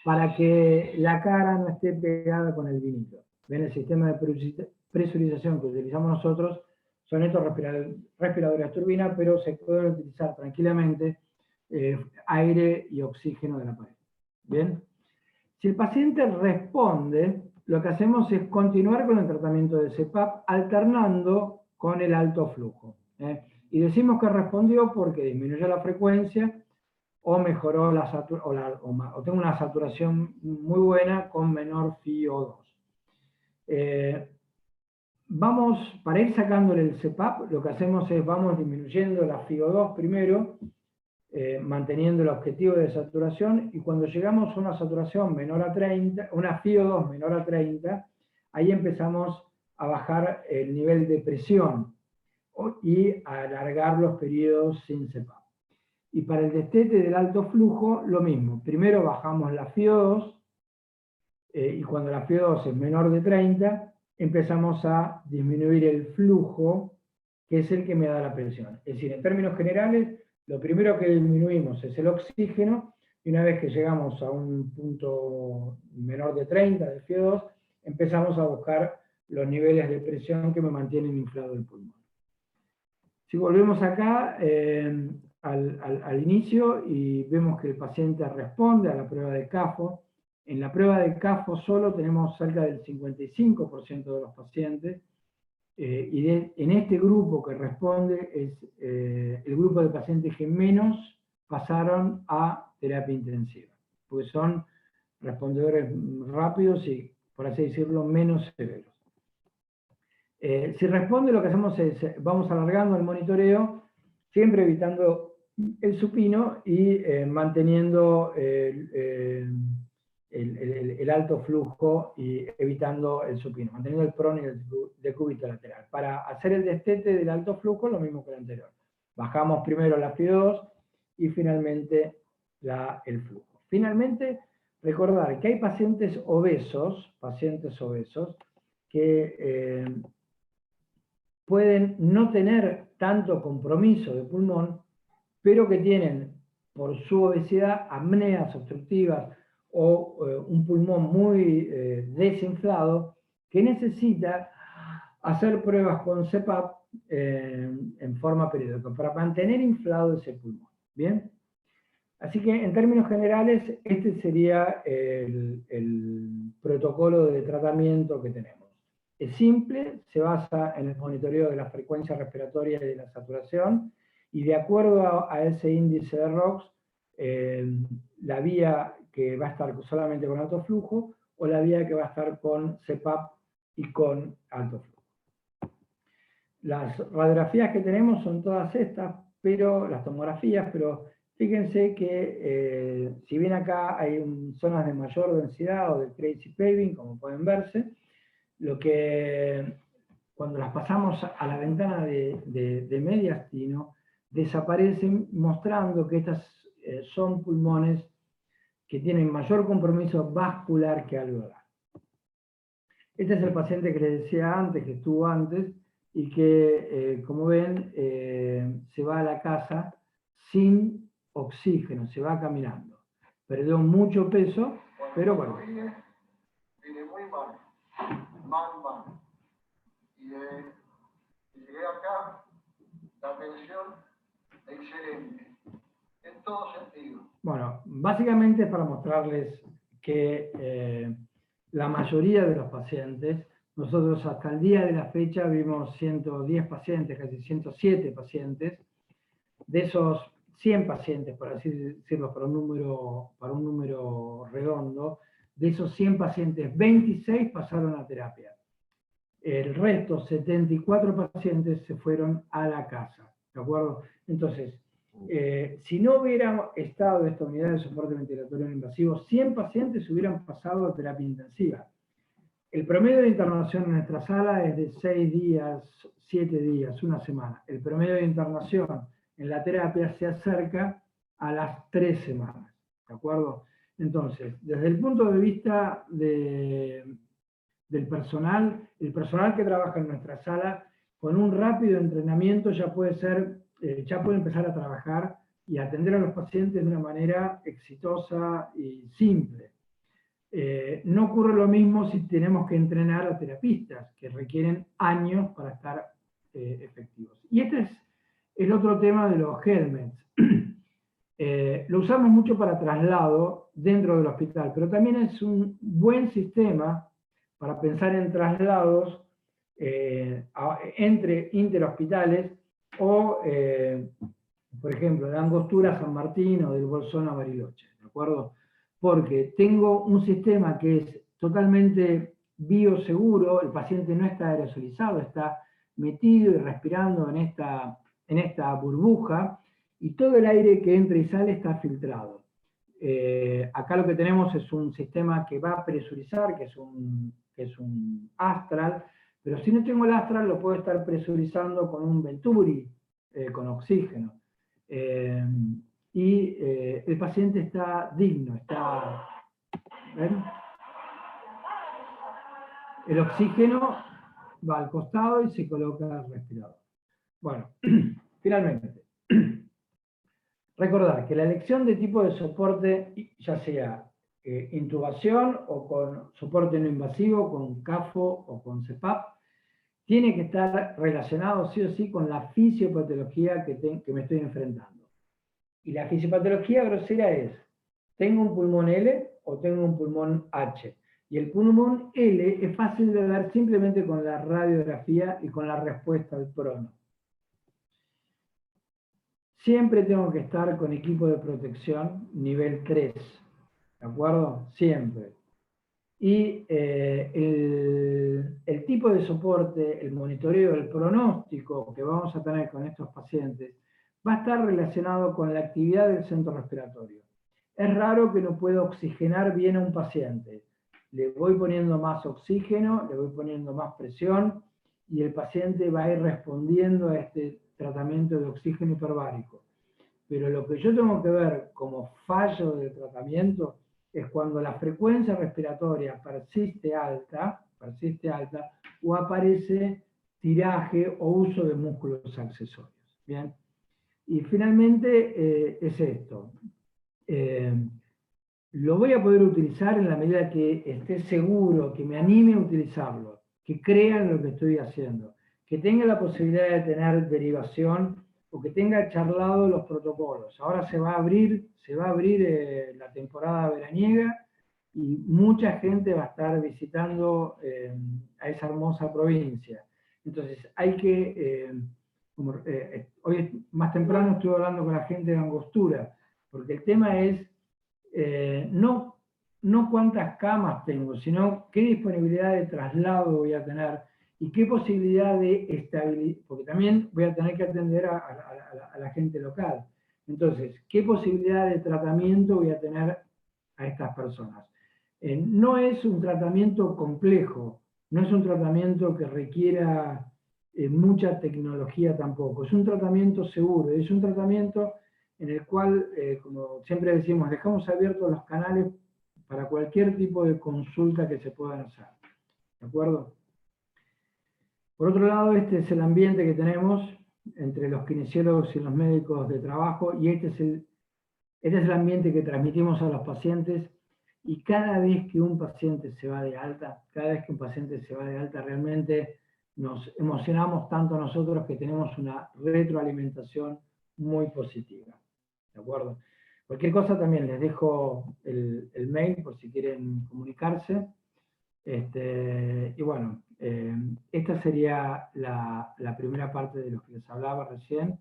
para que la cara no esté pegada con el vinilo. ¿Ven? El sistema de presurización que utilizamos nosotros son estos respiradores de turbina, pero se pueden utilizar tranquilamente aire y oxígeno de la pared. ¿Bien? Si el paciente responde, lo que hacemos es continuar con el tratamiento de CPAP alternando con el alto flujo. Y decimos que respondió porque disminuyó la frecuencia o mejoró o tengo una saturación muy buena con menor FiO2. Para ir sacándole el CPAP, lo que hacemos es vamos disminuyendo la FiO2 primero, manteniendo el objetivo de saturación, y cuando llegamos a una saturación menor a 30, una FiO2 menor a 30, ahí empezamos a bajar el nivel de presión y a alargar los periodos sin CPAP. Y para el destete del alto flujo, lo mismo. Primero bajamos la FiO2, y cuando la FiO2 es menor de 30, empezamos a disminuir el flujo, que es el que me da la presión. Es decir, en términos generales, lo primero que disminuimos es el oxígeno, y una vez que llegamos a un punto menor de 30 de FiO2, empezamos a buscar los niveles de presión que me mantienen inflado el pulmón. Si volvemos acá al inicio y vemos que el paciente responde a la prueba de CAFO, en la prueba de CAFO solo tenemos cerca del 55% de los pacientes, y en este grupo que responde es el grupo de pacientes que menos pasaron a terapia intensiva, porque son respondedores rápidos y, por así decirlo, menos severos. Si responde, lo que hacemos es, vamos alargando el monitoreo, siempre evitando el supino y manteniendo el alto flujo y evitando el supino, manteniendo el prono y el decúbito lateral. Para hacer el destete del alto flujo, lo mismo que el anterior. Bajamos primero la FiO2 y finalmente el flujo. Finalmente, recordar que hay pacientes obesos que pueden no tener tanto compromiso de pulmón, pero que tienen, por su obesidad, apneas obstructivas o un pulmón muy desinflado, que necesita hacer pruebas con CPAP en forma periódica, para mantener inflado ese pulmón. ¿Bien? Así que, en términos generales, este sería el protocolo de tratamiento que tenemos. Es simple, se basa en el monitoreo de la frecuencia respiratoria y de la saturación, y de acuerdo a ese índice de ROX, la vía que va a estar solamente con alto flujo, o la vía que va a estar con CPAP y con alto flujo. Las radiografías que tenemos son todas estas, las tomografías, pero fíjense que si bien acá hay zonas de mayor densidad o de crazy paving, como pueden verse, cuando las pasamos a la ventana de mediastino, desaparecen, mostrando que estas son pulmones que tienen mayor compromiso vascular que alveolar. Este es el paciente que les decía antes, que estuvo antes, y que, como ven, se va a la casa sin oxígeno, se va caminando. Perdió mucho peso, pero bueno. Vine muy mal. Y llegué acá, la atención excelente, en todo sentido. Bueno, básicamente es para mostrarles que la mayoría de los pacientes, nosotros hasta el día de la fecha vimos 110 pacientes, casi 107 pacientes. De esos 100 pacientes, por así decirlo, para un número redondo, de esos 100 pacientes, 26 pasaron a terapia. El resto, 74 pacientes, se fueron a la casa. ¿De acuerdo? Entonces, si no hubiera estado esta unidad de soporte ventilatorio no invasivo, 100 pacientes hubieran pasado a terapia intensiva. El promedio de internación en nuestra sala es de 6 días, 7 días, una semana. El promedio de internación en la terapia se acerca a las 3 semanas. ¿De acuerdo? Entonces, desde el punto de vista del personal, el personal que trabaja en nuestra sala, con un rápido entrenamiento ya puede empezar a trabajar y atender a los pacientes de una manera exitosa y simple. No ocurre lo mismo si tenemos que entrenar a terapistas, que requieren años para estar efectivos. Y este es el otro tema de los helmets. Lo usamos mucho para traslado dentro del hospital, pero también es un buen sistema para pensar en traslados entre interhospitales o, por ejemplo, de Angostura a San Martín o del Bolsón a Bariloche, ¿de acuerdo? Porque tengo un sistema que es totalmente bioseguro, el paciente no está aerosolizado, está metido y respirando en esta burbuja, y todo el aire que entra y sale está filtrado. Acá lo que tenemos es un sistema que va a presurizar, que es un Astral, pero si no tengo el Astral lo puedo estar presurizando con un Venturi, con oxígeno. El paciente está digno, está... ¿ven? El oxígeno va al costado y se coloca el respirador. Bueno, finalmente, recordar que la elección de tipo de soporte, ya sea intubación o con soporte no invasivo, con CAFO o con CPAP, tiene que estar relacionado sí o sí con la fisiopatología que me estoy enfrentando. Y la fisiopatología grosera es, ¿tengo un pulmón L o tengo un pulmón H? Y el pulmón L es fácil de ver simplemente con la radiografía y con la respuesta al prono. Siempre tengo que estar con equipo de protección nivel 3, ¿de acuerdo? Siempre. Y el tipo de soporte, el monitoreo, el pronóstico que vamos a tener con estos pacientes va a estar relacionado con la actividad del centro respiratorio. Es raro que no pueda oxigenar bien a un paciente. Le voy poniendo más oxígeno, le voy poniendo más presión, y el paciente va a ir respondiendo a este tratamiento de oxígeno hiperbárico. Pero lo que yo tengo que ver como fallo del tratamiento es cuando la frecuencia respiratoria persiste alta o aparece tiraje o uso de músculos accesorios. ¿Bien? Y finalmente es esto. Lo voy a poder utilizar en la medida que esté seguro, que me anime a utilizarlo, que crea en lo que estoy haciendo, que tenga la posibilidad de tener derivación o que tenga charlado los protocolos. Ahora se va a abrir la temporada veraniega y mucha gente va a estar visitando a esa hermosa provincia. Entonces hay que, hoy más temprano estuve hablando con la gente de Angostura, porque el tema es no cuántas camas tengo, sino qué disponibilidad de traslado voy a tener y qué posibilidad de estabilidad, porque también voy a tener que atender a la gente local. Entonces, ¿qué posibilidad de tratamiento voy a tener a estas personas? No es un tratamiento complejo, no es un tratamiento que requiera mucha tecnología tampoco, es un tratamiento seguro, es un tratamiento en el cual, como siempre decimos, dejamos abiertos los canales para cualquier tipo de consulta que se puedan hacer. ¿De acuerdo? Por otro lado, este es el ambiente que tenemos entre los kinesiólogos y los médicos de trabajo, y este es el ambiente que transmitimos a los pacientes, y cada vez que un paciente se va de alta, realmente nos emocionamos tanto nosotros que tenemos una retroalimentación muy positiva. ¿De acuerdo? Cualquier cosa también les dejo el mail por si quieren comunicarse. Y bueno, esta sería la primera parte de lo que les hablaba recién,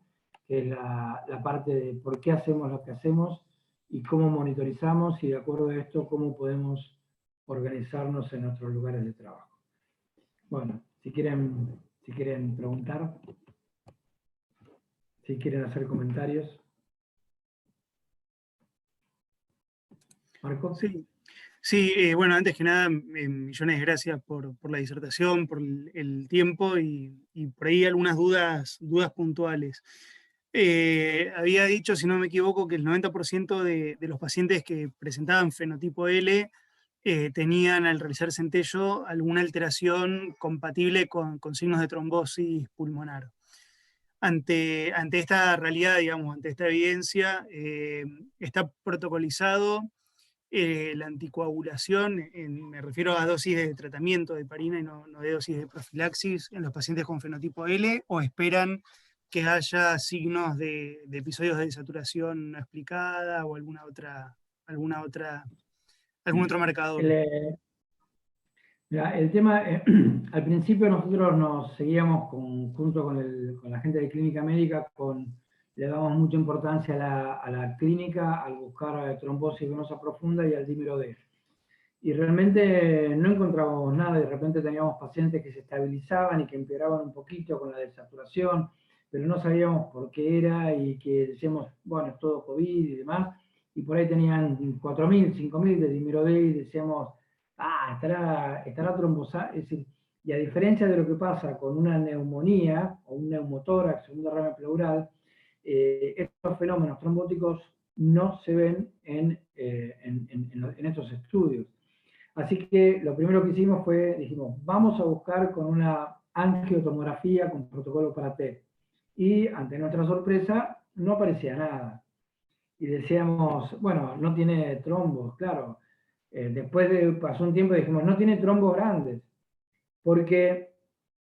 que es la parte de por qué hacemos lo que hacemos y cómo monitorizamos, y de acuerdo a esto, cómo podemos organizarnos en nuestros lugares de trabajo. Bueno, si quieren preguntar, si quieren hacer comentarios. ¿Marco? Sí, bueno, antes que nada, millones de gracias por la disertación, por el tiempo y por ahí algunas dudas puntuales. Había dicho, si no me equivoco, que el 90% de los pacientes que presentaban fenotipo L tenían al realizar centello alguna alteración compatible con signos de trombosis pulmonar. Ante esta realidad, digamos, ante esta evidencia, está protocolizado la anticoagulación, me refiero a dosis de tratamiento de heparina y no de dosis de profilaxis en los pacientes con fenotipo L, o esperan que haya signos de episodios de desaturación no explicada o algún otro marcador. Mira, el tema, al principio nosotros nos seguíamos junto con la gente de clínica médica, le damos mucha importancia a la clínica, al buscar trombosis venosa profunda y al dímero D. Y realmente no encontrábamos nada, de repente teníamos pacientes que se estabilizaban y que empeoraban un poquito con la desaturación, pero no sabíamos por qué era y que decíamos, bueno, es todo COVID y demás, y por ahí tenían 4.000, 5.000 de dímero D y decíamos, estará trombosado, es decir, y a diferencia de lo que pasa con una neumonía o un neumotórax o un derrame pleural, estos fenómenos trombóticos no se ven en estos estudios. Así que lo primero que hicimos fue, dijimos, vamos a buscar con una angiotomografía con protocolo para TEP. Y ante nuestra sorpresa, no aparecía nada. Y decíamos, bueno, no tiene trombos, claro. Después pasó un tiempo y dijimos, no tiene trombos grandes. Porque,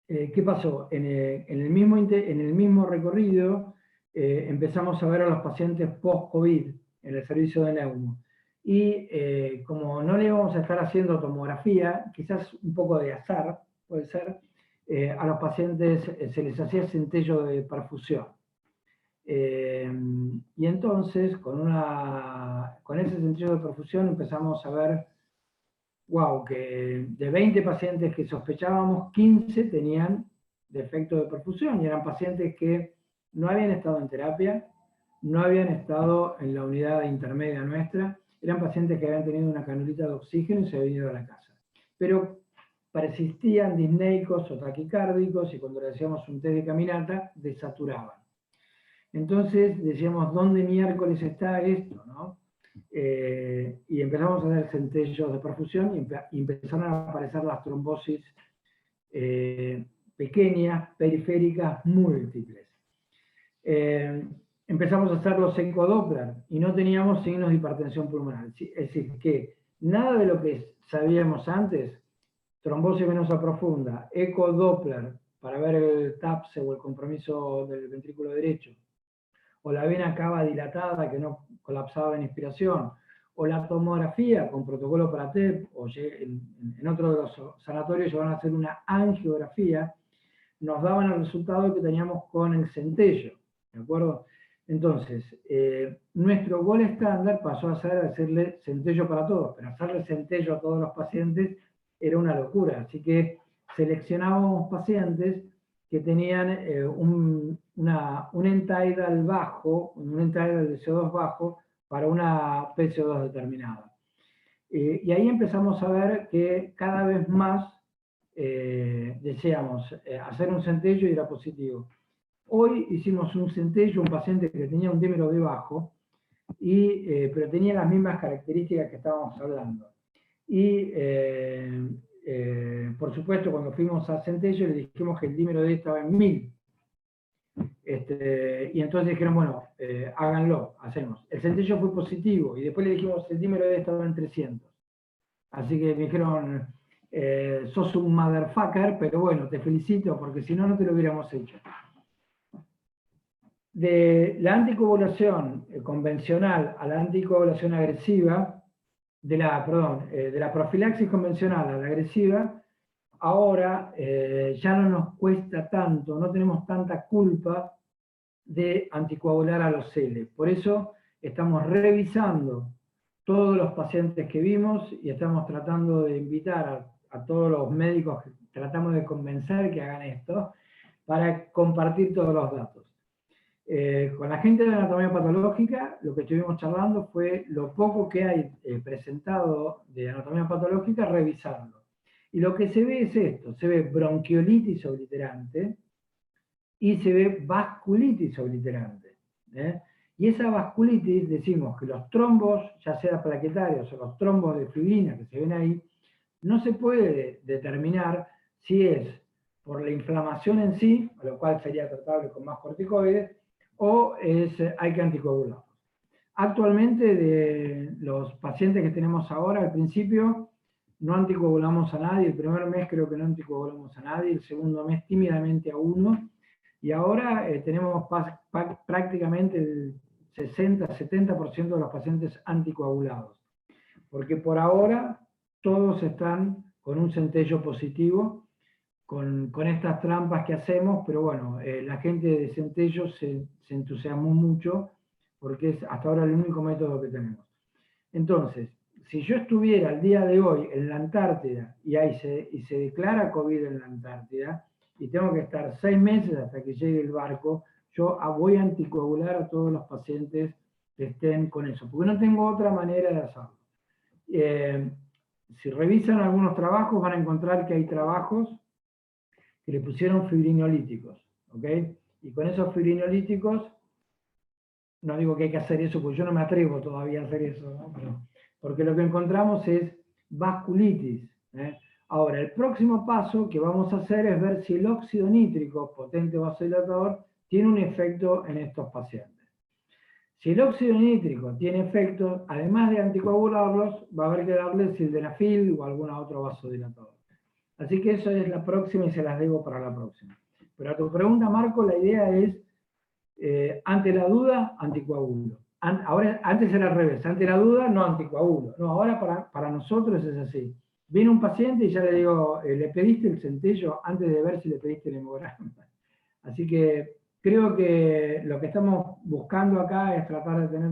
¿qué pasó? En el mismo recorrido empezamos a ver a los pacientes post-COVID en el servicio de neumo. Y como no le íbamos a estar haciendo tomografía, quizás un poco de azar, puede ser, a los pacientes se les hacía centello de perfusión. Y entonces, con ese centello de perfusión empezamos a ver, wow, que de 20 pacientes que sospechábamos, 15 tenían defecto de perfusión, y eran pacientes que no habían estado en terapia, no habían estado en la unidad intermedia nuestra, eran pacientes que habían tenido una canulita de oxígeno y se habían ido a la casa. Pero persistían disneicos o taquicárdicos, y cuando le hacíamos un test de caminata, desaturaban. Entonces decíamos, ¿dónde miércoles está esto, no? Y empezamos a hacer centellos de perfusión y empezaron a aparecer las trombosis pequeñas, periféricas, múltiples. Empezamos a hacer los ecodoppler y no teníamos signos de hipertensión pulmonar. Es decir, que nada de lo que sabíamos antes, trombosis venosa profunda, ecodoppler para ver el TAPSE o el compromiso del ventrículo derecho, o la vena cava dilatada que no colapsaba en inspiración, o la tomografía con protocolo para TEP, o en otro de los sanatorios llevaron a hacer una angiografía, nos daban el resultado que teníamos con el centello, ¿de acuerdo? Entonces, nuestro gol estándar pasó a ser hacerle centello para todos, pero hacerle centello a todos los pacientes era una locura, así que seleccionábamos pacientes que tenían un end-tidal bajo, un end-tidal de CO2 bajo, para una PCO2 determinada. Y ahí empezamos a ver que cada vez más deseamos hacer un centello y era positivo. Hoy hicimos un centello, un paciente que tenía un dímero D bajo, pero tenía las mismas características que estábamos hablando. Y por supuesto, cuando fuimos a centello le dijimos que el dímero D estaba en 1000. Y entonces dijeron, bueno, háganlo, hacemos. El centello fue positivo y después le dijimos el dímero D estaba en 300. Así que me dijeron, sos un motherfucker, pero bueno, te felicito porque si no, no te lo hubiéramos hecho. De la anticoagulación convencional a la anticoagulación agresiva, de la profilaxis convencional a la agresiva, ahora ya no nos cuesta tanto, no tenemos tanta culpa de anticoagular a los L. Por eso estamos revisando todos los pacientes que vimos y estamos tratando de invitar a todos los médicos que tratamos de convencer que hagan esto para compartir todos los datos. Con la gente de anatomía patológica, lo que estuvimos charlando fue lo poco que hay presentado de anatomía patológica, revisarlo. Y lo que se ve es esto, se ve bronquiolitis obliterante y se ve vasculitis obliterante. Y esa vasculitis, decimos que los trombos, ya sea plaquetarios o los trombos de fibrina que se ven ahí, no se puede determinar si es por la inflamación en sí, a lo cual sería tratable con más corticoides, o hay que anticoagularlos. Actualmente, de los pacientes que tenemos ahora, al principio no anticoagulamos a nadie, el primer mes creo que no anticoagulamos a nadie, el segundo mes tímidamente a uno, y ahora tenemos prácticamente el 60-70% de los pacientes anticoagulados, porque por ahora todos están con un centello positivo, con estas trampas que hacemos, pero bueno, la gente de centello se entusiasmó mucho, porque es hasta ahora el único método que tenemos. Entonces, si yo estuviera al día de hoy en la Antártida y se declara COVID en la Antártida, y tengo que estar 6 meses hasta que llegue el barco, yo voy a anticoagular a todos los pacientes que estén con eso, porque no tengo otra manera de hacerlo. Si revisan algunos trabajos, van a encontrar que hay trabajos que le pusieron fibrinolíticos, ¿ok? Y con esos fibrinolíticos, no digo que hay que hacer eso, porque yo no me atrevo todavía a hacer eso, ¿no? Porque lo que encontramos es vasculitis, ¿eh? Ahora, el próximo paso que vamos a hacer es ver si el óxido nítrico, potente vasodilatador, tiene un efecto en estos pacientes. Si el óxido nítrico tiene efecto, además de anticoagularlos, va a haber que darle sildenafil o algún otro vasodilatador. Así que eso es la próxima y se las debo para la próxima. Pero a tu pregunta, Marco, la idea es, ante la duda, anticoagulo. Ahora, antes era al revés, ante la duda, no anticoagulo. No, ahora para nosotros es así. Viene un paciente y ya le digo, ¿le pediste el centello antes de ver si le pediste el hemograma? Así que creo que lo que estamos buscando acá es tratar de tener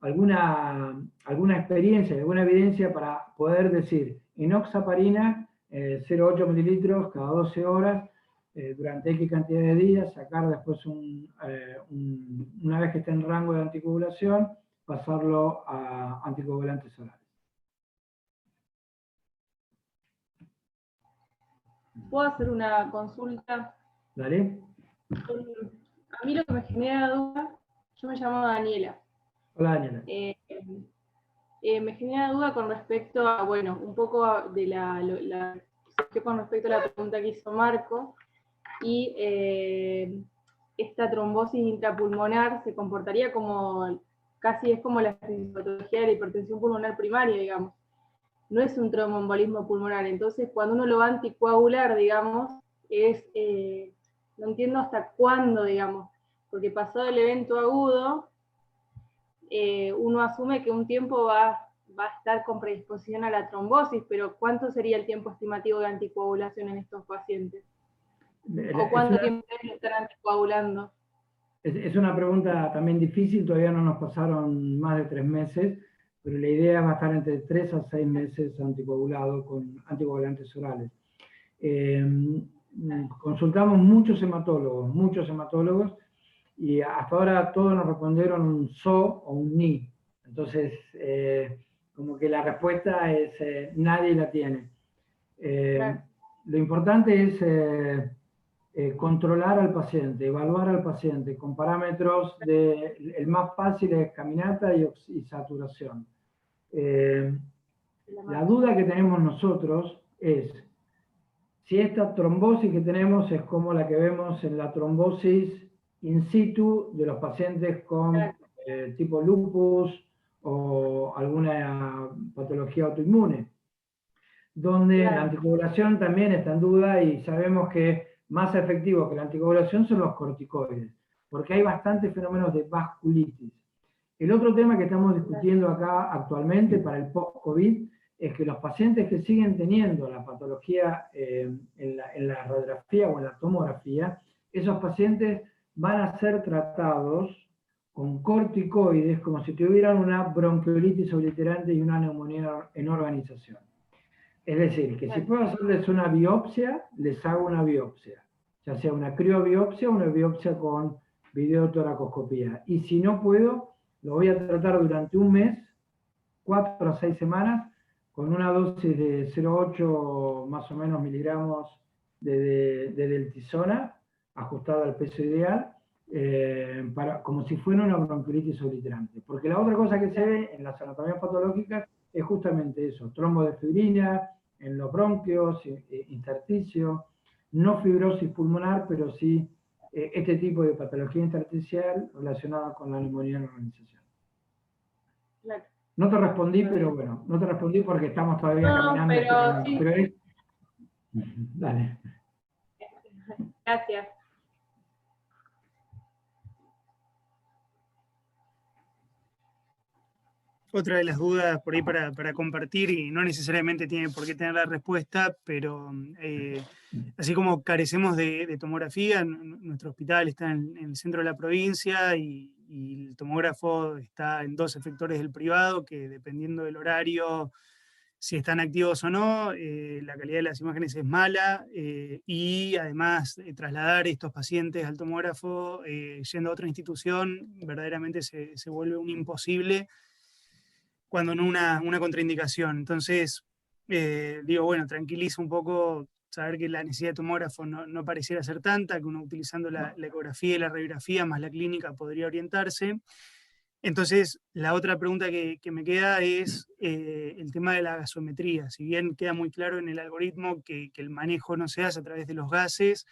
alguna experiencia, alguna evidencia para poder decir, enoxaparina, 0,8 mililitros cada 12 horas, durante X cantidad de días, sacar después una vez que esté en rango de anticoagulación, pasarlo a anticoagulantes orales. ¿Puedo hacer una consulta? ¿Dale? A mí lo que me genera duda, yo me llamo Daniela. Hola, Daniela. Me genera duda con respecto a, bueno, un poco de con respecto a la pregunta que hizo Marco, y esta trombosis intrapulmonar se comportaría como, casi es como la patología de la hipertensión pulmonar primaria, digamos. No es un tromboembolismo pulmonar, entonces cuando uno lo va a anticoagular, digamos, no entiendo hasta cuándo, digamos, porque pasado el evento agudo, uno asume que un tiempo va a estar con predisposición a la trombosis, pero ¿cuánto sería el tiempo estimativo de anticoagulación en estos pacientes? ¿O cuánto tiempo lo están anticoagulando? Es una pregunta también difícil, todavía no nos pasaron más de 3 meses, pero la idea va a estar entre 3 a 6 meses anticoagulado con anticoagulantes orales. Consultamos muchos hematólogos, y hasta ahora todos nos respondieron un SO o un NI. Entonces, como que la respuesta es nadie la tiene. Claro. Lo importante es controlar al paciente, evaluar al paciente con parámetros el más fácil es caminata y saturación. La duda que tenemos nosotros es si esta trombosis que tenemos es como la que vemos en la trombosis in situ de los pacientes con tipo lupus o alguna patología autoinmune, donde la anticoagulación también está en duda y sabemos que más efectivo que la anticoagulación son los corticoides, porque hay bastantes fenómenos de vasculitis. El otro tema que estamos discutiendo acá actualmente para el post-COVID es que los pacientes que siguen teniendo la patología en la radiografía o en la tomografía, esos pacientes van a ser tratados con corticoides como si tuvieran una bronquiolitis obliterante y una neumonía en organización. Es decir, que si puedo hacerles una biopsia, les hago una biopsia, ya sea una criobiopsia o una biopsia con videotoracoscopía. Y si no puedo, lo voy a tratar durante un mes, 4 a 6 semanas, con una dosis de 0,8 más o menos miligramos de deltisona, ajustada al peso ideal, como si fuera una bronquiolitis obliterante. Porque la otra cosa que se ve en las anatomías patológicas es justamente eso, trombo de fibrina en los bronquios, intersticio, no fibrosis pulmonar, pero sí este tipo de patología intersticial relacionada con la neumonía en la organización. Claro. No te respondí, pero bueno, no te respondí porque estamos todavía caminando. Pero sí. Dale. Gracias. otra de las dudas por ahí para compartir, y no necesariamente tiene por qué tener la respuesta, pero así como carecemos de tomografía, nuestro hospital está en el centro de la provincia y el tomógrafo está en 2 efectores del privado, que dependiendo del horario, si están activos o no, la calidad de las imágenes es mala, y además trasladar estos pacientes al tomógrafo yendo a otra institución verdaderamente se vuelve un imposible, cuando no una contraindicación. Entonces, digo, bueno, tranquiliza un poco saber que la necesidad de tomógrafo no pareciera ser tanta, que uno utilizando la ecografía y la radiografía más la clínica podría orientarse. Entonces, la otra pregunta que me queda es el tema de la gasometría. Si bien queda muy claro en el algoritmo que el manejo no se hace a través de los gases,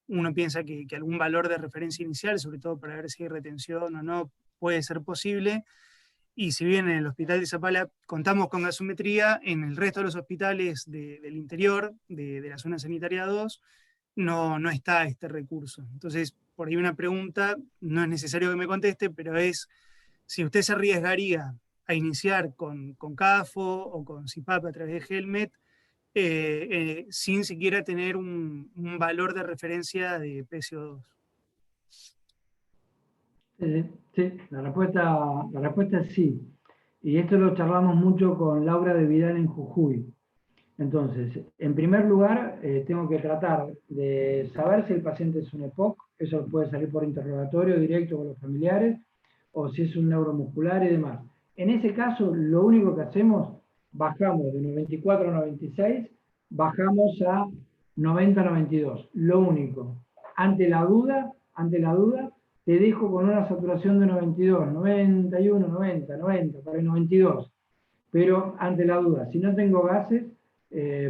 uno piensa que algún valor de referencia inicial, sobre todo para ver si hay retención o no, puede ser posible. Y si bien en el hospital de Zapala contamos con gasometría, en el resto de los hospitales del interior, de la zona sanitaria 2, no está este recurso. Entonces, por ahí una pregunta, no es necesario que me conteste, pero es si usted se arriesgaría a iniciar con CAFO o con CIPAP a través de Helmet, sin siquiera tener un valor de referencia de PCO2. Sí, la respuesta es sí. Y esto lo charlamos mucho con Laura de Vidal en Jujuy. Entonces, en primer lugar, tengo que tratar de saber si el paciente es un EPOC, eso puede salir por interrogatorio directo con los familiares, o si es un neuromuscular y demás. En ese caso, lo único que hacemos, bajamos de 94 a 96, bajamos a 90 a 92, lo único. Ante la duda, te dejo con una saturación de 92, 91, 90, 90, para el 92. Pero ante la duda, si no tengo gases,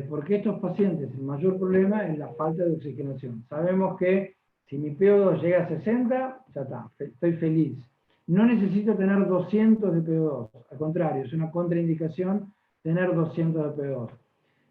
porque estos pacientes, el mayor problema es la falta de oxigenación. Sabemos que si mi PO2 llega a 60, ya está, estoy feliz. No necesito tener 200 de PO2, al contrario, es una contraindicación tener 200 de PO2.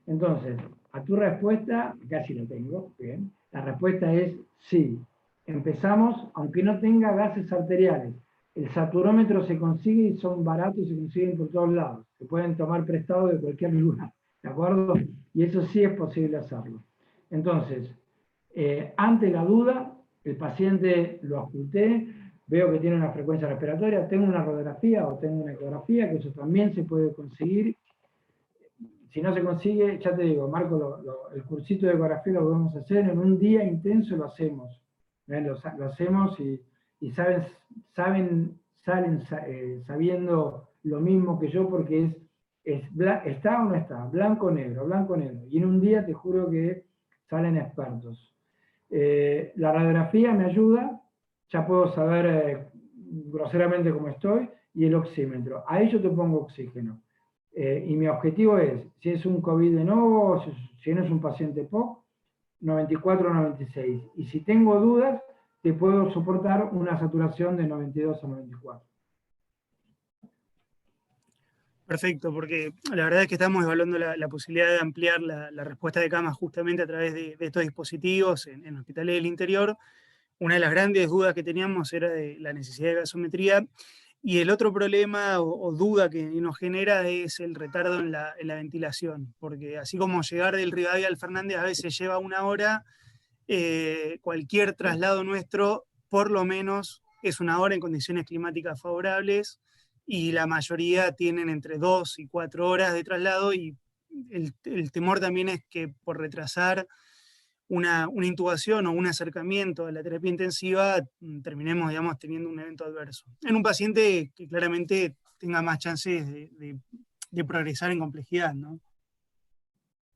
Entonces, a tu respuesta, casi la tengo, bien, la respuesta es sí. Empezamos, aunque no tenga gases arteriales. El saturómetro se consigue y son baratos, se consiguen por todos lados. Se pueden tomar prestado de cualquier lugar, ¿de acuerdo? Y eso sí es posible hacerlo. Entonces, ante la duda, el paciente lo oculté, veo que tiene una frecuencia respiratoria, tengo una radiografía o tengo una ecografía, que eso también se puede conseguir. Si no se consigue, ya te digo, Marco, el cursito de ecografía lo vamos a hacer, en un día intenso lo hacemos. Lo hacemos y salen sabiendo lo mismo que yo, porque está o no está, blanco o negro, blanco o negro. Y en un día te juro que salen expertos. La radiografía me ayuda, ya puedo saber groseramente cómo estoy, y el oxímetro. Ahí yo te pongo oxígeno. Y mi objetivo es, si es un COVID de nuevo, si no es un paciente POC, 94 o 96. Y si tengo dudas, te puedo soportar una saturación de 92 a 94. Perfecto, porque la verdad es que estamos evaluando la posibilidad de ampliar la respuesta de cama justamente a través de estos dispositivos en hospitales del interior. Una de las grandes dudas que teníamos era de la necesidad de gasometría, y el otro problema o duda que nos genera es el retardo en la ventilación, porque así como llegar del Rivadavia al Fernández a veces lleva 1 hora, cualquier traslado nuestro por lo menos es 1 hora en condiciones climáticas favorables, y la mayoría tienen entre 2 y 4 horas de traslado, y el temor también es que por retrasar una intubación o un acercamiento a la terapia intensiva terminemos, digamos, teniendo un evento adverso en un paciente que claramente tenga más chances de progresar en complejidad, ¿no?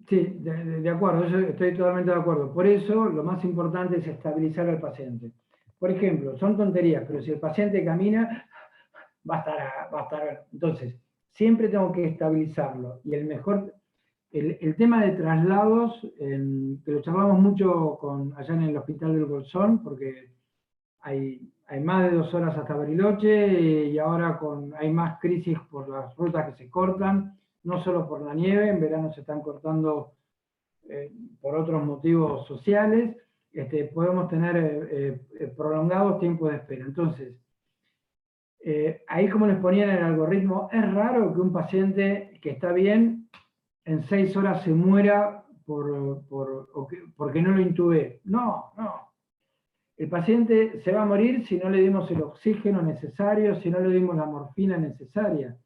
Sí, de acuerdo, yo estoy totalmente de acuerdo. Por eso lo más importante es estabilizar al paciente. Por ejemplo, son tonterías, pero si el paciente camina, va a estar. Entonces, siempre tengo que estabilizarlo. Y el tema de traslados, que lo charlamos mucho allá en el hospital del Bolsón, porque hay más de 2 horas hasta Bariloche, y ahora hay más crisis por las rutas que se cortan, no solo por la nieve, en verano se están cortando por otros motivos sociales, podemos tener prolongados tiempos de espera. Entonces, ahí como les ponían en el algoritmo, es raro que un paciente que está bien en 6 horas se muera porque no lo intubé. No, no. El paciente se va a morir si no le dimos el oxígeno necesario, si no le dimos la morfina necesaria.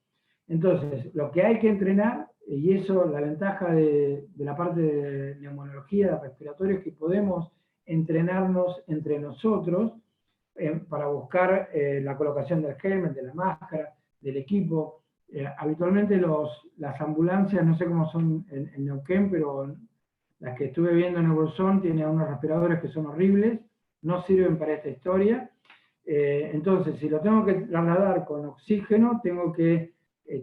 Entonces, lo que hay que entrenar, y eso, la ventaja de la parte de neumonología, de respiratorio, es que podemos entrenarnos entre nosotros para buscar la colocación del helmet, de la máscara, del equipo. Habitualmente las ambulancias, no sé cómo son en Neuquén, pero las que estuve viendo en Eurozone tienen unos respiradores que son horribles, no sirven para esta historia. Entonces, si lo tengo que trasladar con oxígeno, tengo que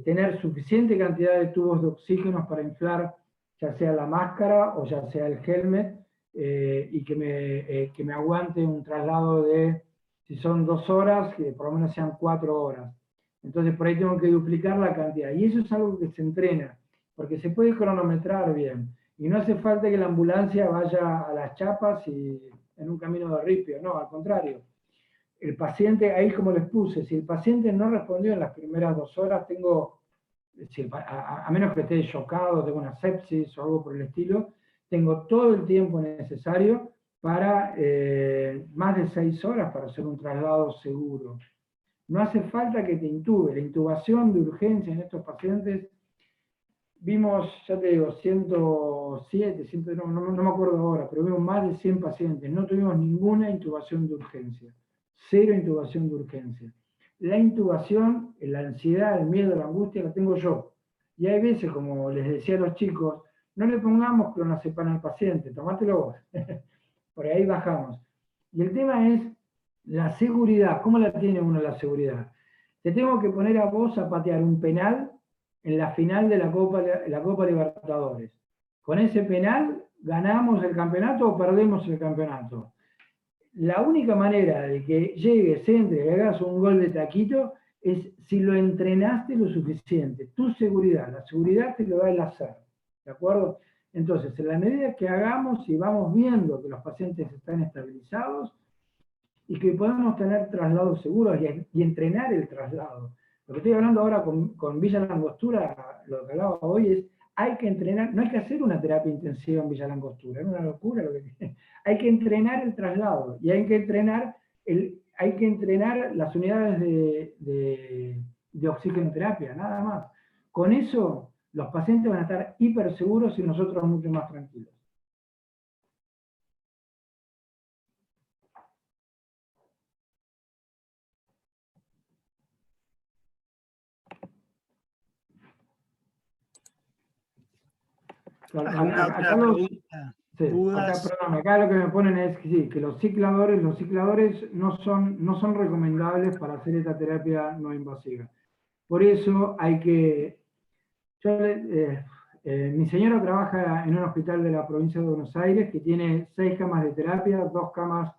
tener suficiente cantidad de tubos de oxígeno para inflar ya sea la máscara o ya sea el helmet, y que me aguante un traslado de, si son 2 horas, que por lo menos sean 4 horas. Entonces por ahí tengo que duplicar la cantidad. Y eso es algo que se entrena, porque se puede cronometrar bien. Y no hace falta que la ambulancia vaya a las chapas y en un camino de ripio, no, al contrario. El paciente, ahí como les puse, si el paciente no respondió en las primeras 2 horas, a menos que esté chocado, tengo una sepsis o algo por el estilo, tengo todo el tiempo necesario para más de 6 horas para hacer un traslado seguro. No hace falta que te intube. La intubación de urgencia en estos pacientes, vimos, ya te digo, 107, no me acuerdo ahora, pero vimos más de 100 pacientes. No tuvimos ninguna intubación de urgencia. 0 intubación de urgencia. La intubación, la ansiedad, el miedo, la angustia la tengo yo. Y hay veces, como les decía a los chicos, no le pongamos clonazepam al paciente, tomátelo vos. Por ahí bajamos. Y el tema es la seguridad. ¿Cómo la tiene uno la seguridad? Te tengo que poner a vos a patear un penal en la final de la Copa Libertadores. Con ese penal, ¿ganamos el campeonato o perdemos el campeonato? La única manera de que llegues, entre y hagas un gol de taquito es si lo entrenaste lo suficiente. Tu seguridad, la seguridad te lo da el azar. ¿De acuerdo? Entonces, en la medida que hagamos y vamos viendo que los pacientes están estabilizados y que podemos tener traslados seguros y entrenar el traslado. Lo que estoy hablando ahora con Villa Langostura, lo que hablaba hoy es, hay que entrenar, no hay que hacer una terapia intensiva en Villa Langostura, es una locura lo que hay que entrenar el traslado y hay que entrenar las unidades de oxigenoterapia, nada más. Con eso, los pacientes van a estar hiper seguros y nosotros mucho más tranquilos. ¿Alguna otra pregunta? Sí, ¿Dudas? acá lo que me ponen es que sí, que los cicladores no son recomendables para hacer esta terapia no invasiva. Por eso hay que... mi señora trabaja en un hospital de la provincia de Buenos Aires que tiene 6 camas de terapia, 2 camas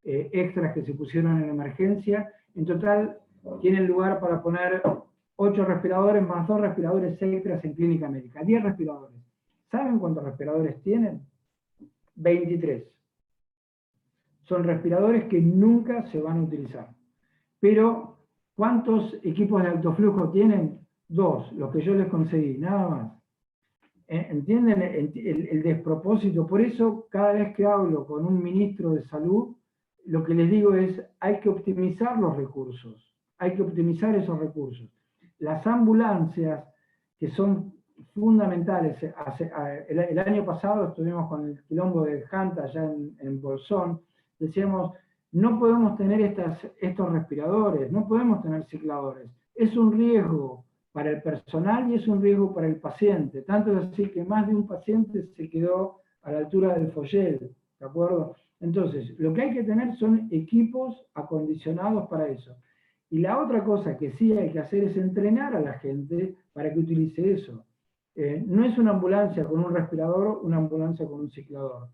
extras que se pusieron en emergencia. En total tienen lugar para poner 8 respiradores más 2 respiradores extras en clínica médica, 10 respiradores. ¿Saben cuántos respiradores tienen? 23. Son respiradores que nunca se van a utilizar. Pero, ¿cuántos equipos de alto flujo tienen? 2, los que yo les conseguí, nada más. ¿Entienden el despropósito? Por eso, cada vez que hablo con un ministro de salud, lo que les digo es, hay que optimizar los recursos, hay que optimizar esos recursos. Las ambulancias, que son fundamentales, el año pasado estuvimos con el quilombo de Janta allá en Bolsón, decíamos, no podemos tener estos respiradores, no podemos tener cicladores, es un riesgo para el personal y es un riesgo para el paciente, tanto es así que más de un paciente se quedó a la altura del follel, ¿de acuerdo? Entonces, lo que hay que tener son equipos acondicionados para eso. Y la otra cosa que sí hay que hacer es entrenar a la gente para que utilice eso. No es una ambulancia con un respirador, una ambulancia con un ciclador.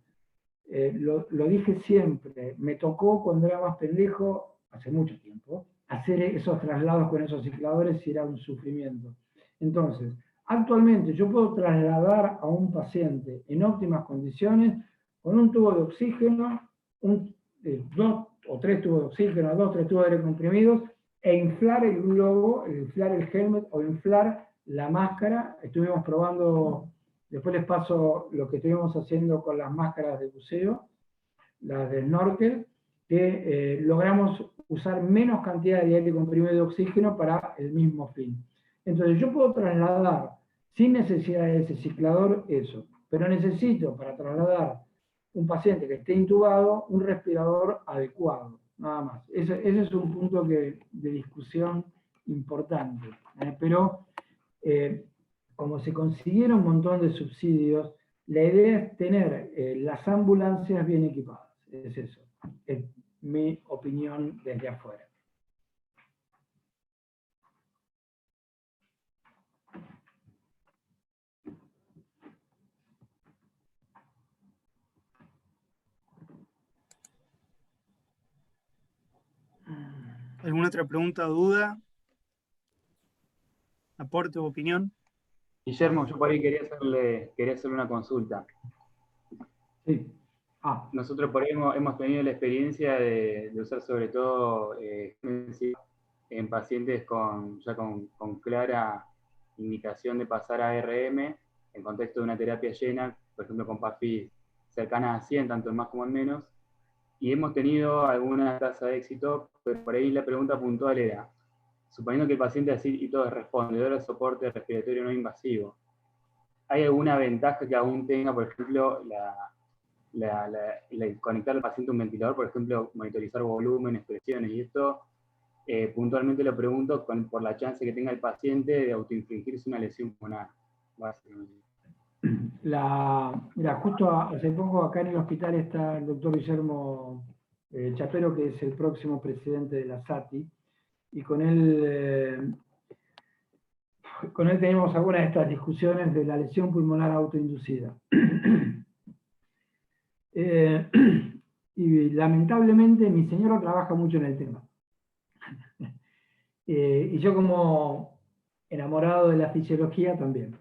Lo dije siempre, me tocó cuando era más pendejo, hace mucho tiempo, hacer esos traslados con esos cicladores y era un sufrimiento. Entonces, actualmente yo puedo trasladar a un paciente en óptimas condiciones con un tubo de oxígeno, 2 o 3 tubos de oxígeno, 2 o 3 tubos de aire comprimidos, e inflar el globo, inflar el helmet o inflar la máscara. Estuvimos probando, después les paso lo que estuvimos haciendo con las máscaras de buceo, las de snorkel, que logramos usar menos cantidad de aire comprimido de oxígeno para el mismo fin. Entonces yo puedo trasladar, sin necesidad de ese ciclador, eso, pero necesito para trasladar un paciente que esté intubado un respirador adecuado, nada más. Ese es un punto de discusión importante, pero como se consiguieron un montón de subsidios, la idea es tener las ambulancias bien equipadas. Es eso, es mi opinión desde afuera. ¿Alguna otra pregunta o duda? ¿Aporte o opinión? Guillermo, yo por ahí quería hacerle una consulta. Sí. Nosotros por ahí hemos tenido la experiencia de usar sobre todo en pacientes ya con clara indicación de pasar a ARM en contexto de una terapia llena, por ejemplo con PAFI cercana a 100, tanto en más como en menos, y hemos tenido alguna tasa de éxito, pero por ahí la pregunta puntual era, suponiendo que el paciente así y todo responde, de soporte respiratorio no invasivo, ¿hay alguna ventaja que aún tenga, por ejemplo, conectar al paciente a un ventilador, por ejemplo, monitorizar volumen, expresiones, y esto puntualmente lo pregunto por la chance que tenga el paciente de autoinfligirse una lesión pulmonar, básicamente? Mira, justo hace poco acá en el hospital está el doctor Guillermo Chapero, que es el próximo presidente de la SATI, y con él tenemos algunas de estas discusiones de la lesión pulmonar autoinducida. Y lamentablemente mi señora trabaja mucho en el tema. Y yo como enamorado de la fisiología también.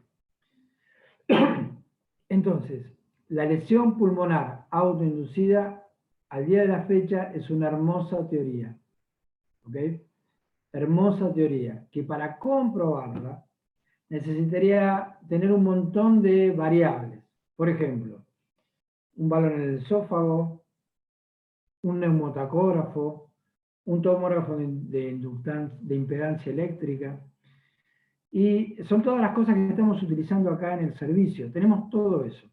Entonces, la lesión pulmonar autoinducida al día de la fecha es una hermosa teoría. ¿Ok? Hermosa teoría, que para comprobarla necesitaría tener un montón de variables. Por ejemplo, un balón en el esófago, un neumotacógrafo, un tomógrafo de impedancia eléctrica. Y son todas las cosas que estamos utilizando acá en el servicio. Tenemos todo eso.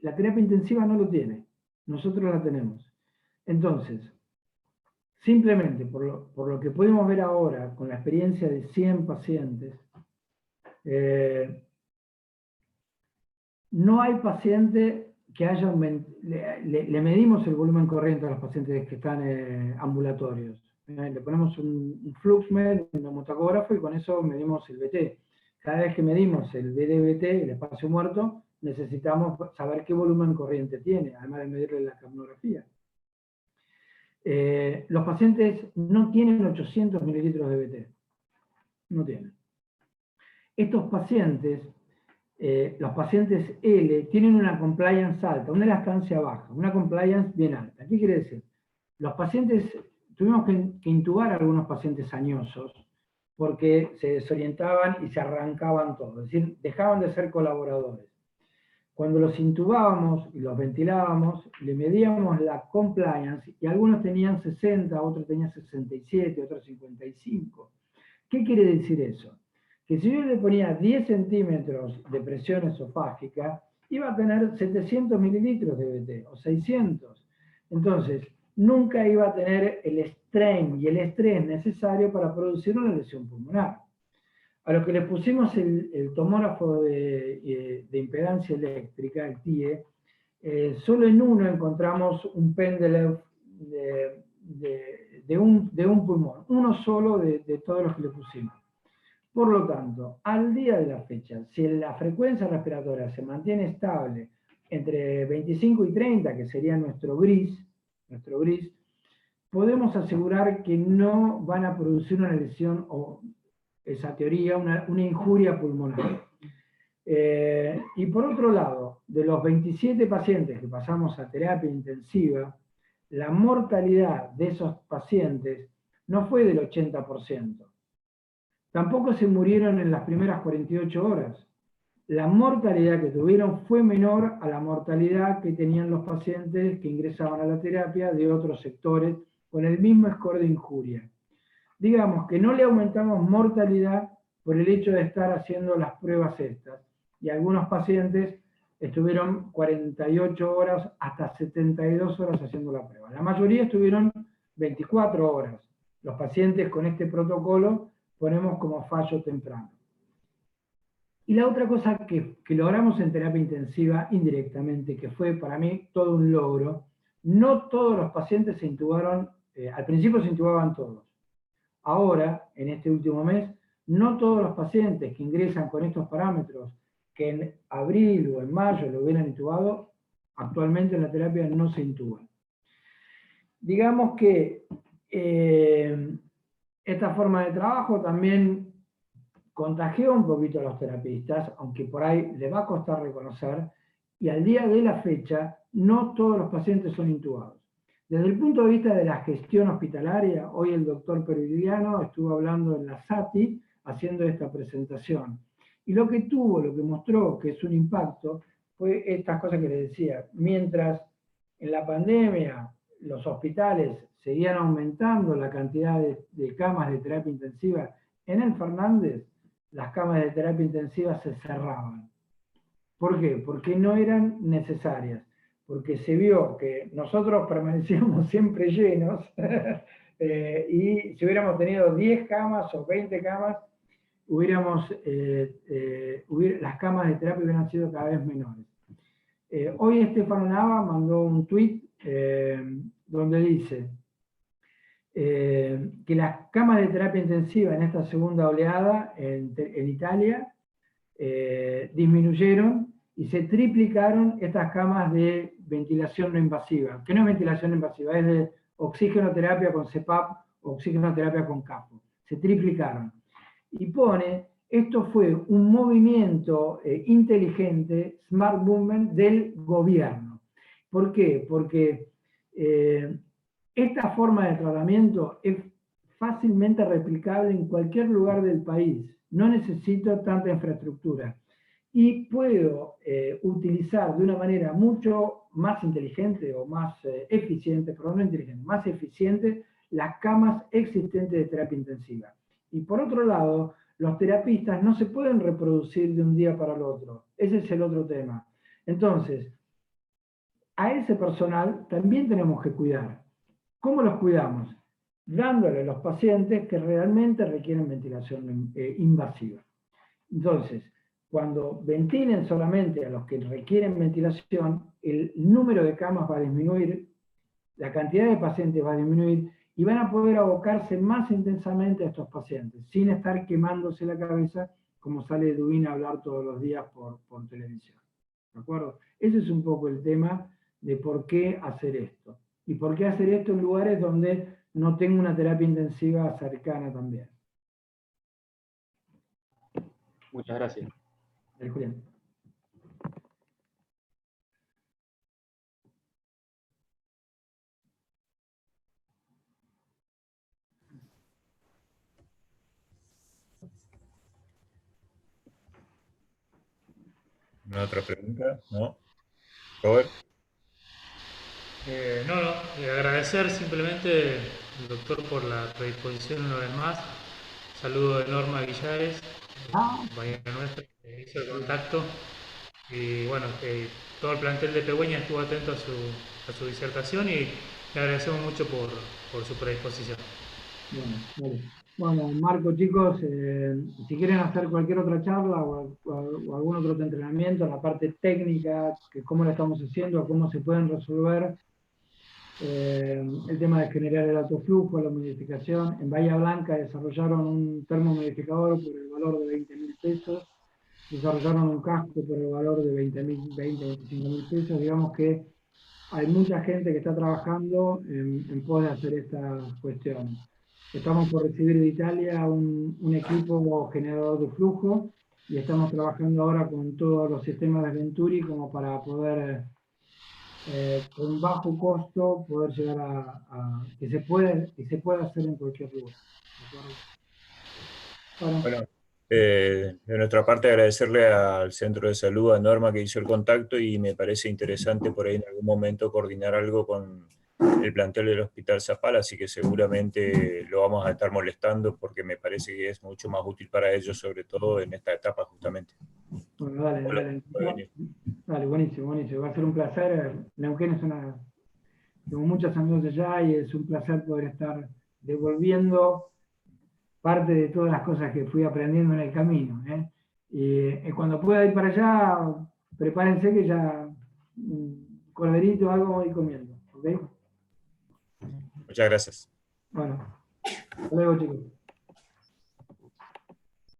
La terapia intensiva no lo tiene. Nosotros la tenemos. Entonces, simplemente por lo que podemos ver ahora con la experiencia de 100 pacientes, no hay paciente que haya le medimos el volumen corriente a los pacientes que están ambulatorios. Le ponemos un FluxMed, un neumotacógrafo, y con eso medimos el BT. Cada vez que medimos el BD-BT, el espacio muerto, necesitamos saber qué volumen corriente tiene, además de medirle la capnografía. Los pacientes no tienen 800 mililitros de BT. No tienen. Estos pacientes, los pacientes L, tienen una compliance alta, una elastancia baja, una compliance bien alta. ¿Qué quiere decir? Los pacientes, tuvimos que intubar a algunos pacientes añosos porque se desorientaban y se arrancaban todo, es decir, dejaban de ser colaboradores. Cuando los intubábamos y los ventilábamos, le medíamos la compliance y algunos tenían 60, otros tenían 67, otros 55. ¿Qué quiere decir eso? Que si yo le ponía 10 centímetros de presión esofágica, iba a tener 700 mililitros de BT, o 600. Entonces, nunca iba a tener el strain y el estrés necesario para producir una lesión pulmonar. A lo que le pusimos el tomógrafo de impedancia eléctrica, el TIE, solo en uno encontramos un Pendelev de un pulmón, uno solo de todos los que le pusimos. Por lo tanto, al día de la fecha, si la frecuencia respiratoria se mantiene estable entre 25 y 30, que sería nuestro gris, podemos asegurar que no van a producir una lesión o esa teoría, una injuria pulmonar. Y por otro lado, de los 27 pacientes que pasamos a terapia intensiva, la mortalidad de esos pacientes no fue del 80%. Tampoco se murieron en las primeras 48 horas. La mortalidad que tuvieron fue menor a la mortalidad que tenían los pacientes que ingresaban a la terapia de otros sectores con el mismo score de injuria. Digamos que no le aumentamos mortalidad por el hecho de estar haciendo las pruebas estas. Y algunos pacientes estuvieron 48 horas hasta 72 horas haciendo la prueba. La mayoría estuvieron 24 horas. Los pacientes con este protocolo ponemos como fallo temprano. Y la otra cosa que logramos en terapia intensiva indirectamente, que fue para mí todo un logro, no todos los pacientes se intubaron, al principio se intubaban todos. Ahora, en este último mes, no todos los pacientes que ingresan con estos parámetros, que en abril o en mayo lo hubieran intubado, actualmente en la terapia no se intuban. Digamos que esta forma de trabajo también contagió un poquito a los terapistas, aunque por ahí les va a costar reconocer, y al día de la fecha, no todos los pacientes son intubados. Desde el punto de vista de la gestión hospitalaria, hoy el doctor Perigliano estuvo hablando en la SATI, haciendo esta presentación. Y lo que mostró que es un impacto, fue estas cosas que les decía. Mientras en la pandemia los hospitales seguían aumentando la cantidad de camas de terapia intensiva, en el Fernández las camas de terapia intensiva se cerraban. ¿Por qué? Porque no eran necesarias. Porque se vio que nosotros permanecíamos siempre llenos y si hubiéramos tenido 10 camas o 20 camas, las camas de terapia hubieran sido cada vez menores. Hoy Estefano Nava mandó un tuit donde dice que las camas de terapia intensiva en esta segunda oleada en Italia disminuyeron y se triplicaron estas camas de ventilación no invasiva, que no es ventilación invasiva, es de oxigenoterapia con CPAP o oxigenoterapia con CAPO. Se triplicaron. Y pone, esto fue un movimiento inteligente, smart movement, del gobierno. ¿Por qué? Porque esta forma de tratamiento es fácilmente replicable en cualquier lugar del país. No necesito tanta infraestructura. Y puedo utilizar de una manera mucho más inteligente o más eficiente, perdón, no inteligente, más eficiente las camas existentes de terapia intensiva. Y por otro lado, los terapistas no se pueden reproducir de un día para el otro. Ese es el otro tema. Entonces, a ese personal también tenemos que cuidar. ¿Cómo los cuidamos? Dándole a los pacientes que realmente requieren ventilación invasiva. Entonces, cuando ventilen solamente a los que requieren ventilación, el número de camas va a disminuir, la cantidad de pacientes va a disminuir y van a poder abocarse más intensamente a estos pacientes, sin estar quemándose la cabeza como sale Dubín a hablar todos los días por televisión. ¿De acuerdo? Ese es un poco el tema de por qué hacer esto. Y por qué hacer esto en lugares donde no tengo una terapia intensiva cercana también. Muchas gracias. Julián. ¿Una otra pregunta? ¿No? Robert. Agradecer simplemente al doctor por la predisposición una vez más. Saludo de Norma Villares, compañera nuestra, que hizo el contacto. Y bueno, todo el plantel de Pegüeña estuvo atento a su disertación y le agradecemos mucho por su predisposición. Bueno, vale. Bueno, Marco, chicos, si quieren hacer cualquier otra charla o algún otro entrenamiento en la parte técnica, que cómo lo estamos haciendo, cómo se pueden resolver el tema de generar el alto flujo, la humidificación. En Bahía Blanca desarrollaron un termohumidificador por el valor de 20.000 pesos, desarrollaron un casco por el valor de 25.000 pesos. Digamos que hay mucha gente que está trabajando en pos de hacer esta cuestión. Estamos por recibir de Italia un equipo generador de flujo y estamos trabajando ahora con todos los sistemas de Venturi como para poder con bajo costo poder llegar a que se pueda hacer en cualquier lugar. ¿De acuerdo? Bueno, de nuestra parte agradecerle al Centro de Salud, a Norma, que hizo el contacto, y me parece interesante por ahí en algún momento coordinar algo con el plantel del Hospital Zapala, así que seguramente lo vamos a estar molestando porque me parece que es mucho más útil para ellos, sobre todo en esta etapa justamente. Bueno, dale, Hola, dale. puede venir. Dale, buenísimo, buenísimo. Va a ser un placer. Neuquén es una... Tengo muchos amigos allá y es un placer poder estar devolviendo parte de todas las cosas que fui aprendiendo en el camino. Y cuando pueda ir para allá, prepárense que ya un corderito o algo voy comiendo. ¿Ok? Muchas gracias. Bueno, hasta luego, chicos.